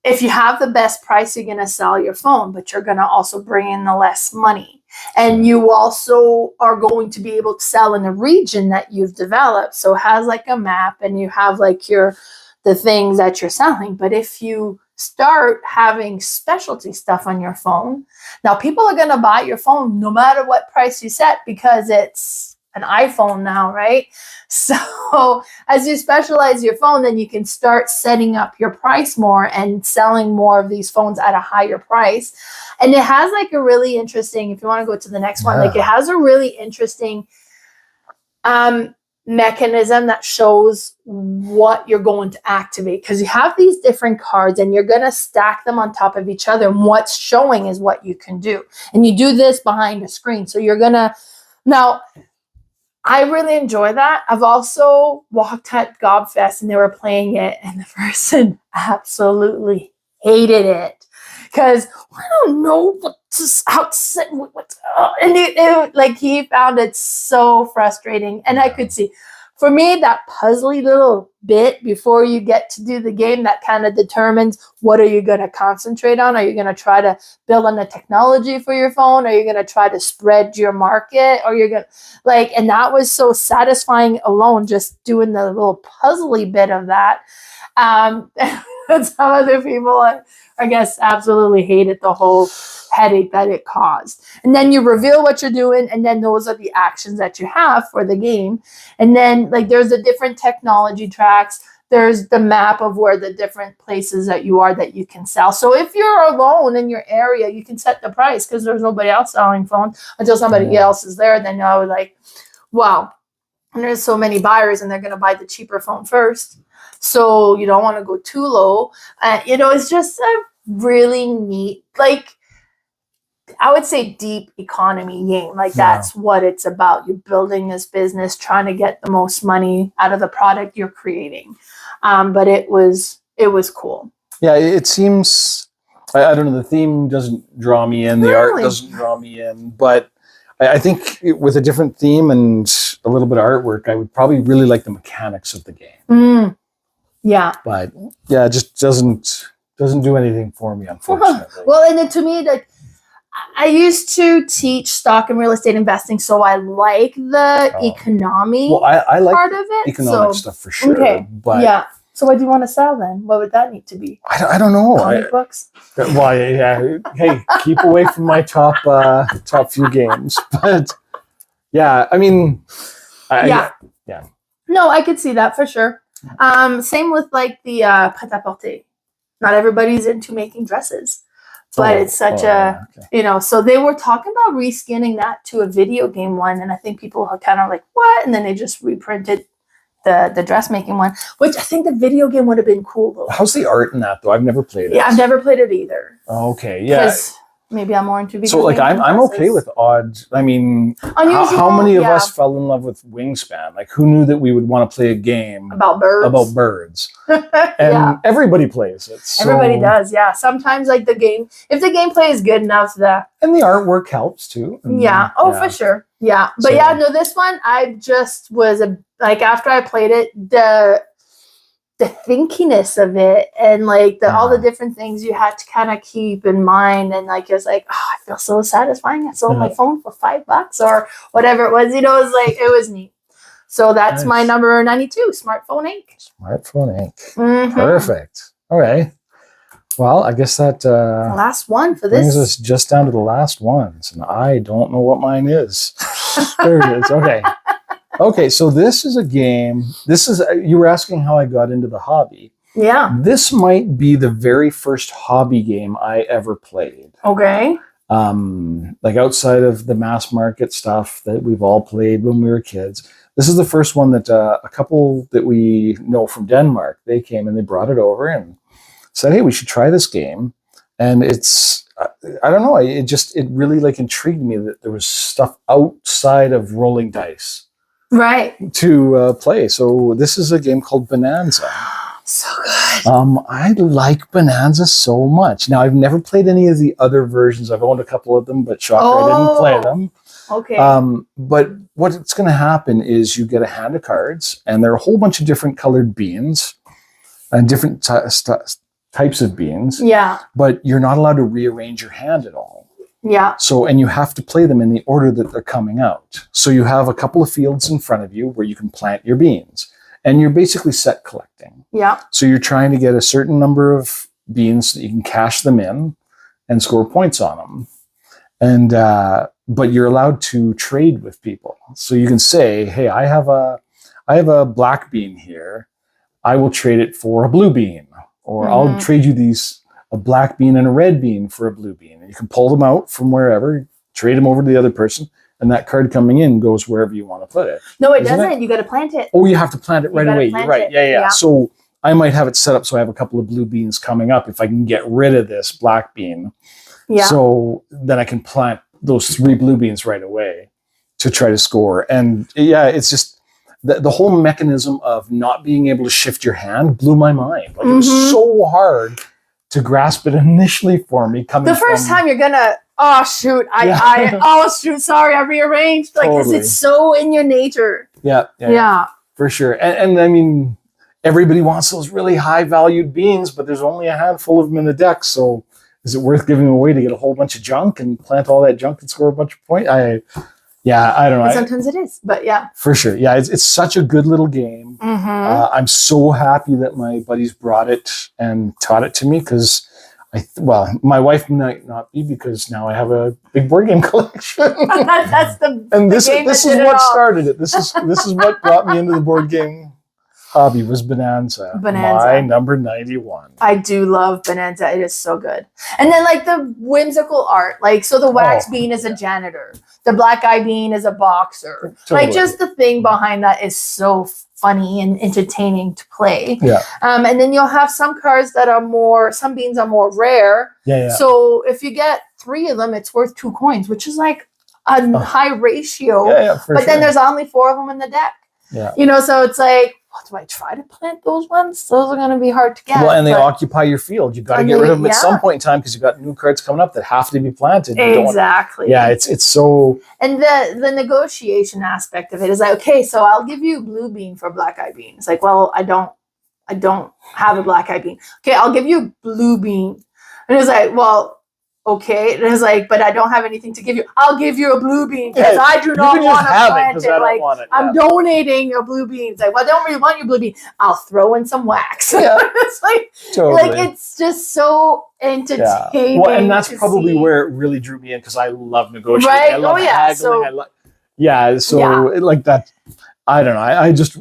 if you have the best price, you're going to sell your phone, but you're going to also bring in the less money. And you also are going to be able to sell in the region that you've developed. So it has like a map and you have like the things that you're selling. But if you start having specialty stuff on your phone, now people are going to buy your phone no matter what price you set because it's an iPhone now, right? So as you specialize your phone, then you can start setting up your price more and selling more of these phones at a higher price. And it has like a really interesting, if you want to go to the next one, like it has a really interesting mechanism that shows what you're going to activate, because you have these different cards and you're going to stack them on top of each other, and what's showing is what you can do. And you do this behind a screen. So you're going to, now I really enjoy that. I've also walked at Gobfest and they were playing it, and the person absolutely hated it because I don't know how to sit. And like he found it so frustrating, and I could see. For me, that puzzly little bit before you get to do the game, that kind of determines what are you going to concentrate on. Are you going to try to build on the technology for your phone? Are you going to try to spread your market? Or you're going to and that was so satisfying alone, just doing the little puzzly bit of that. And some other people, I guess, absolutely hated the whole headache that it caused. And then you reveal what you're doing, and then those are the actions that you have for the game. And then there's the different technology tracks. There's the map of where the different places that you are that you can sell. So if you're alone in your area, you can set the price because there's nobody else selling phones until somebody else is there. Then you're like, wow. And there's so many buyers, and they're going to buy the cheaper phone first. So you don't want to go too low. It's just a really neat, I would say deep economy game. That's what it's about. You're building this business, trying to get the most money out of the product you're creating. But it was cool. Yeah, it seems, I don't know, the theme doesn't draw me in. The art doesn't draw me in. But I think with a different theme and a little bit of artwork, I would probably really like the mechanics of the game. Yeah. But yeah, it just doesn't do anything for me, unfortunately. Well, and then to me, I used to teach stock and real estate investing, so I like the economy I like part of it. Economic stuff for sure. Okay. But yeah. So what do you want to sell then? What would that need to be? I don't know. Comic books? Well, yeah. Hey, keep away from my top few games. But yeah, I mean, yeah. No, I could see that for sure. Same with the prêt-à-porter. Not everybody's into making dresses, but it's such so they were talking about reskinning that to a video game one, and I think people are kind of like, what? And then they just reprinted the dressmaking one, which I think the video game would have been cool though. How's the art in that though? I've never played it. Yeah, I've never played it either. Okay, yeah. Maybe I'm more into video. So I'm okay with odd. I mean, how many of us fell in love with Wingspan? Who knew that we would want to play a game about birds? And everybody plays it. So. Everybody does, yeah. Sometimes if the gameplay is good enough, and the artwork helps too. For sure. Yeah, but this one I just was after I played it, the thinkiness of it and all the different things you had to kind of keep in mind, and it was I feel so satisfying. I sold my phone for $5 or whatever it was. It was it was neat. So that's my number 92, Smartphone Inc. Smartphone Inc. Mm-hmm. Perfect. All right. Well, I guess that last one for this brings us just down to the last ones, and I don't know what mine is. There it is. Okay. Okay, so this is a game. You were asking how I got into the hobby. Yeah. This might be the very first hobby game I ever played. Okay. Outside of the mass market stuff that we've all played when we were kids. This is the first one that a couple that we know from Denmark, they came and they brought it over and said, hey, we should try this game. And it's, I don't know, it really intrigued me that there was stuff outside of rolling dice. Right. To play. So this is a game called Bohnanza. So good. I like Bohnanza so much. Now, I've never played any of the other versions. I've owned a couple of them, but shocker, I didn't play them. Okay. But what's going to happen is you get a hand of cards, and there are a whole bunch of different colored beans and different types of beans. Yeah. But you're not allowed to rearrange your hand at all. Yeah. So, and you have to play them in the order that they're coming out. So you have a couple of fields in front of you where you can plant your beans, and you're basically set collecting. Yeah. So you're trying to get a certain number of beans so that you can cash them in and score points on them. And, but you're allowed to trade with people. So you can say, hey, I have a black bean here. I will trade it for a blue bean, or I'll trade you a black bean and a red bean for a blue bean. And you can pull them out from wherever, trade them over to the other person, and that card coming in goes wherever you want to put it. No, it doesn't. You got to plant it. Oh, you have to plant it right away. You're right. Yeah. So I might have it set up so I have a couple of blue beans coming up if I can get rid of this black bean. Yeah. So then I can plant those 3 blue beans right away to try to score. And yeah, it's just the whole mechanism of not being able to shift your hand blew my mind. Like, it was so hard to grasp it initially for me. The first time you're gonna, oh shoot, sorry, I rearranged. Like, 'cause it's so in your nature. Yeah, for sure. And I mean, everybody wants those really high valued beans, but there's only a handful of them in the deck. So is it worth giving them away to get a whole bunch of junk and plant all that junk and score a bunch of points? I don't know. And sometimes it is, but yeah. For sure. Yeah, it's such a good little game. I'm so happy that my buddies brought it and taught it to me, because my wife might not be, because now I have a big board game collection. This is what started it. This is what brought me into the board game hobby, was Bohnanza. My number 91. I do love Bohnanza. It is so good. And then like the whimsical art, like, so the wax bean is a janitor. The black eye bean is a boxer. Totally. Like, just the thing behind that is so funny and entertaining to play. Yeah. And then you'll have some cards that are some beans are more rare. Yeah. So if you get 3 of them, it's worth 2 coins, which is like a high ratio. But then there's only 4 of them in the deck. Yeah. You know, so it's like, do I try to plant those ones? Those are going to be hard to get. Well, and they occupy your field. You've got to get rid of them at some point in time, because you've got new cards coming up that have to be planted. Exactly. It's so... And the negotiation aspect of it is like, okay, so I'll give you blue bean for black eye bean. It's like, well, I don't have a black eye bean. Okay, I'll give you blue bean. And it's like, well, okay. And it's like, but I don't have anything to give you. I'll give you a blue bean, because I do not want to plant it. Like, I'm donating a blue bean. It's like, well, I don't really want your blue bean. I'll throw in some wax. Yeah. It's like, it's just so entertaining. Well, and that's probably where it really drew me in, because I love negotiating. Right? I love haggling. Like that. I don't know.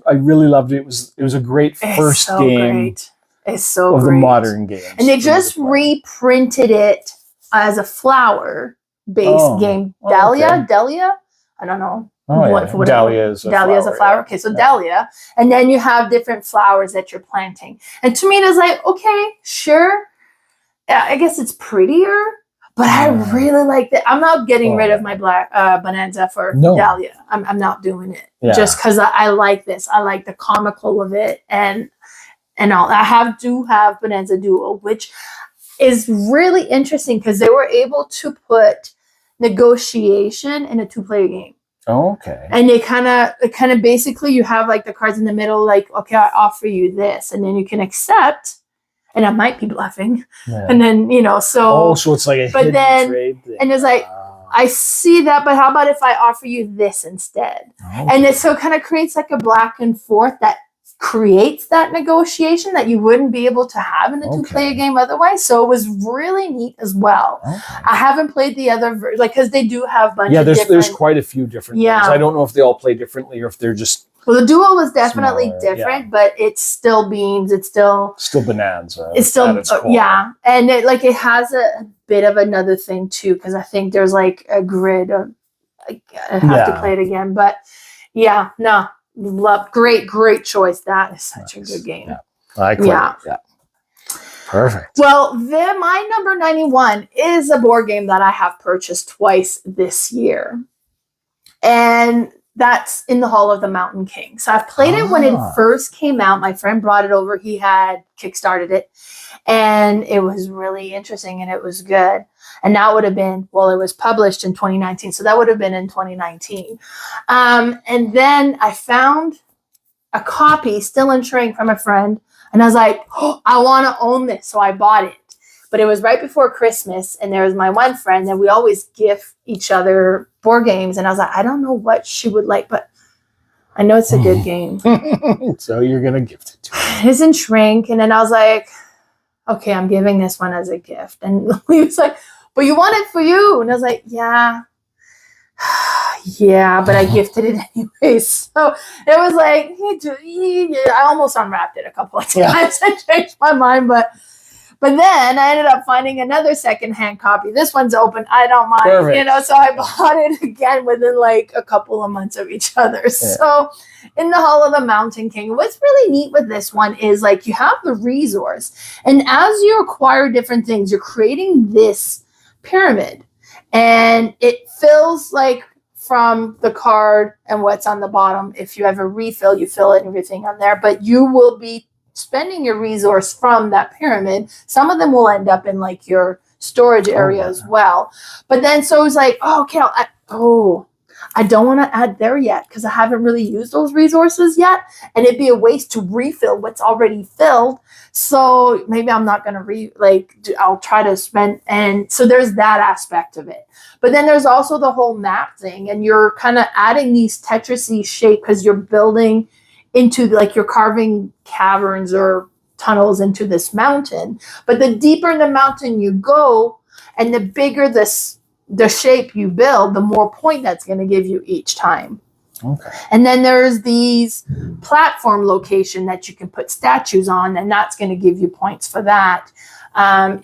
I really loved it. It was a great first game. It's so of great. The modern games. And they just reprinted it as a flower-based game. Dahlia? I don't know. Dahlia is a flower. Okay, so Dahlia. And then you have different flowers that you're planting. And to me, it's like, okay, sure. I guess it's prettier, but I really like that. I'm not getting rid of my black Bohnanza for Dahlia. I'm not doing it. Just because I like this. I like the comical of it and all. I do have Bohnanza Duo, which is really interesting, because they were able to put negotiation in a 2-player game. Okay. And they kind of basically, you have like the cards in the middle, like, okay, I offer you this, and then you can accept, and I might be bluffing, and then so it's like a hidden trade thing. And it's like, I see that, but how about if I offer you this instead? And it so kind of creates like a back and forth that creates that negotiation that you wouldn't be able to have in a 2-player game otherwise. So it was really neat as well. I haven't played the other because they do have bunch of different... there's quite a few different ones. I don't know if they all play differently or if they're just... Well, the duo was definitely different, but it's still beans. It's still Bohnanza. It's still and it has a bit of another thing too, because I think there's like a grid of... I have to play it again, but love, great choice. That is such a good game. I quite perfect. Well, my number 91 is a board game that I have purchased twice this year, and that's In the Hall of the Mountain King. So I've played it when it first came out. My friend brought it over. He had kickstarted it, and it was really interesting, and it was good. And that would have been, it was published in 2019. So that would have been in 2019. And then I found a copy still in shrink from a friend. And I was like, I want to own this. So I bought it. But it was right before Christmas. And there was my one friend. And we always gift each other board games. And I was like, I don't know what she would like, but I know it's a good game. So you're going to gift it to her. It's in shrink. And then I was like, okay, I'm giving this one as a gift. And he was like, but you want it for you. And I was like, yeah, but I gifted it anyways. So it was like, I almost unwrapped it a couple of times. I changed my mind, but then I ended up finding another secondhand copy. This one's open. I don't mind, Perfect. so I bought it again within like a couple of months of each other. Yeah. So In the Hall of the Mountain King, what's really neat with this one is like you have the resource, and as you acquire different things, you're creating this pyramid, and it fills like from the card and what's on the bottom. If you have a refill, you fill it, everything on there. But you will be spending your resource from that pyramid. Some of them will end up in like your storage area as well. But then so it's like, oh, okay, I don't want to add there yet because I haven't really used those resources yet. And it'd be a waste to refill what's already filled. So maybe I'm not going to I'll try to spend. And so there's that aspect of it. But then there's also the whole map thing. And you're kind of adding these Tetris-y shape because you're building into, like, you're carving caverns or tunnels into this mountain. But the deeper in the mountain you go and the bigger the shape you build, the more point that's going to give you each time. Okay. And then there's these platform location that you can put statues on, and that's going to give you points for that.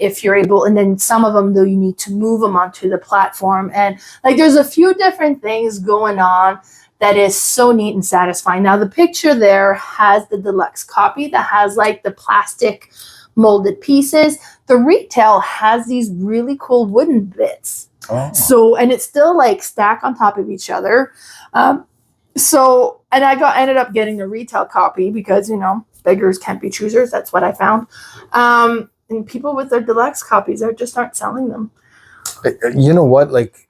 If you're able, and then some of them, though, you need to move them onto the platform. And like, there's a few different things going on that is so neat and satisfying. Now, the picture there has the deluxe copy that has like the plastic molded pieces. The retail has these really cool wooden bits. Oh. So, and it's still like stacked on top of each other. And I ended up getting a retail copy because, you know, beggars can't be choosers. That's what I found. And people with their deluxe copies just aren't selling them. You know what? Like,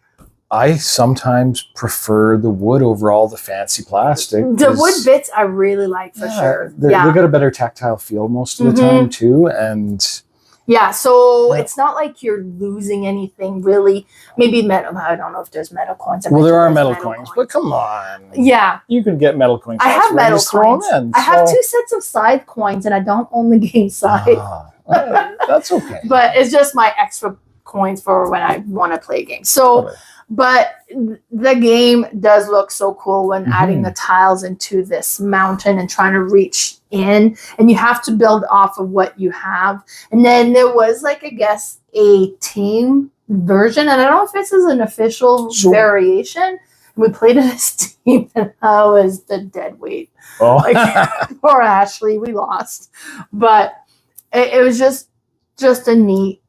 I sometimes prefer the wood over all the fancy plastic. The wood bits I really like for sure. They got a better tactile feel most of the time too. And yeah, so it's not like you're losing anything really. Maybe metal. I don't know if there's metal coins. Well, there are metal coins, but come on. Yeah. You can get metal coins. I have metal coins. I have 2 sets of side coins, and I don't own the game side. That's okay. But it's just my extra coins for when I want to play games. So, but the game does look so cool when adding the tiles into this mountain and trying to reach in, and you have to build off of what you have. And then there was, like, I guess, a team version, and I don't know if this is an official variation. We played it as team, and I was the dead weight. Oh, like, poor Ashley, we lost, but it was just a neat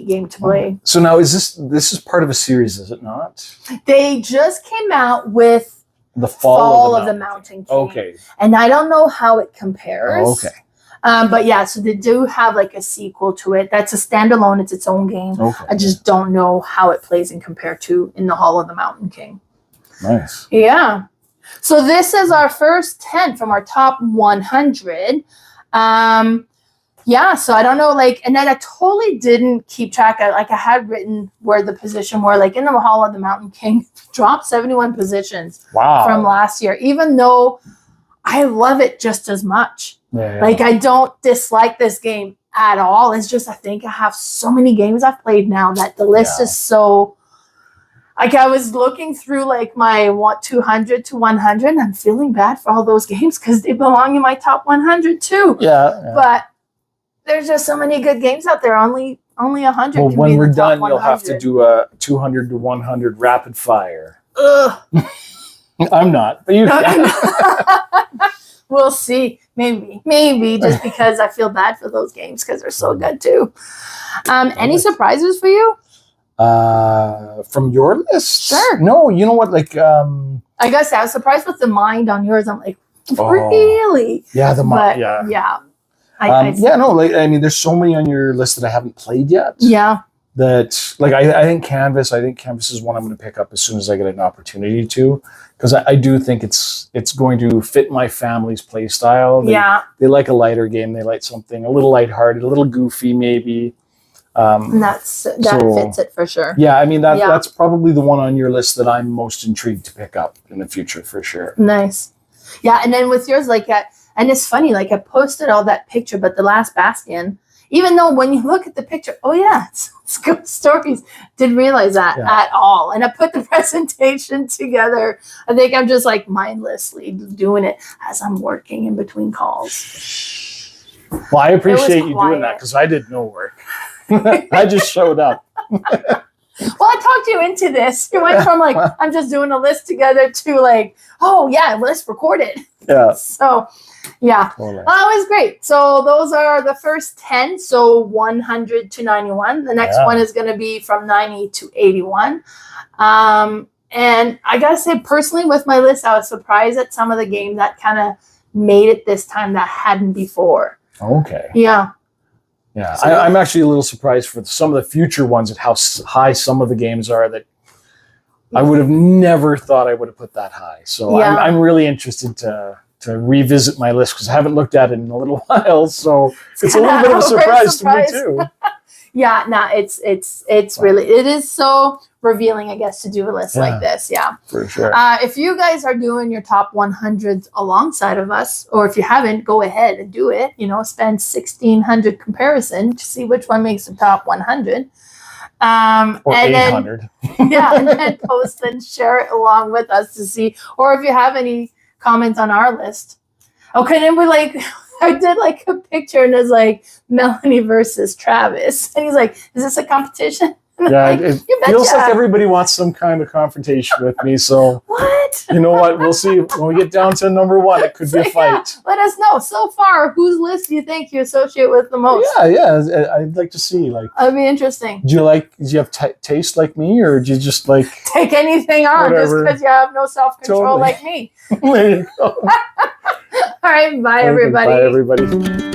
game to play. So now this is part of a series, is it not? They just came out with the Fall of the Mountain King. Okay. And I don't know how it compares. Okay. But yeah, so they do have like a sequel to it. That's a standalone. It's its own game. Okay. I just don't know how it plays and compare to in the Hall of the Mountain King. Nice. Yeah. So this is our first 10 from our top 100. Yeah, so I don't know, like, and then I totally didn't keep track. I had written where the position were, like, in the Hall of the Mountain King dropped 71 positions from last year, even though I love it just as much. Yeah. Like, I don't dislike this game at all. It's just, I think I have so many games I've played now that the list is so, like, I was looking through, like, my 200 to 100, and I'm feeling bad for all those games because they belong in my top 100 too. Yeah. But there's just so many good games out there. Only 100. Well, can when be in we're the top done, 100. you'll have to do a 200 to 100 rapid fire. Ugh. I'm not, but you can. We'll see. Maybe just because I feel bad for those games because they're so good too. Any surprises for you? From your list? Sure. No, you know what? Like, I guess I was surprised with the mind on yours. I'm like, really? Yeah, the mind. Yeah. I mean, there's so many on your list that I haven't played yet. Yeah. That, like, I think Canvas is one I'm going to pick up as soon as I get an opportunity to, because I do think it's going to fit my family's play style. They like a lighter game. They like something a little lighthearted, a little goofy, maybe. And that fits it for sure. Yeah, I mean, that's probably the one on your list that I'm most intrigued to pick up in the future for sure. Nice. Yeah, and then with yours, like, and it's funny, like, I posted all that picture, but the last Bastion, even though when you look at the picture, it's good stories, didn't realize that at all. And I put the presentation together. I think I'm just, like, mindlessly doing it as I'm working in between calls. Well, I appreciate you doing that because I did no work. I just showed up. Well, I talked you into this. You went from, like, I'm just doing a list together to, like, let's record it. Yeah. So, yeah. Totally. Well, it was great. So those are the first 10. So 100 to 91. The next one is going to be from 90 to 81. And I gotta say, personally, with my list, I was surprised at some of the games that kind of made it this time that hadn't before. Okay. Yeah. Yeah, so, I'm actually a little surprised for some of the future ones at how high some of the games are that I would have never thought I would have put that high. So I'm really interested to revisit my list because I haven't looked at it in a little while. So it's a little bit of a surprise to me too. Yeah, no, it's really, it is so revealing, I guess, to do a list like this. Yeah, for sure. If you guys are doing your top 100s alongside of us, or if you haven't, go ahead and do it. You know, spend 1,600 comparison to see which one makes the top 100. Or and 800. Then, yeah, and then post and share it along with us to see, or if you have any comments on our list. Okay, then we're like, I did like a picture and it's like Melanie versus Travis. And he's like, is this a competition? Yeah, like, it feels like everybody wants some kind of confrontation with me. So what? You know what? We'll see when we get down to number one. It could be a fight. Yeah, let us know. So far, whose list do you think you associate with the most? Yeah. I'd like to see. Like, that'd be interesting. Do you have taste like me, or do you just like take anything on just because you have no self-control like me? There you go. All right, bye everybody. Bye everybody.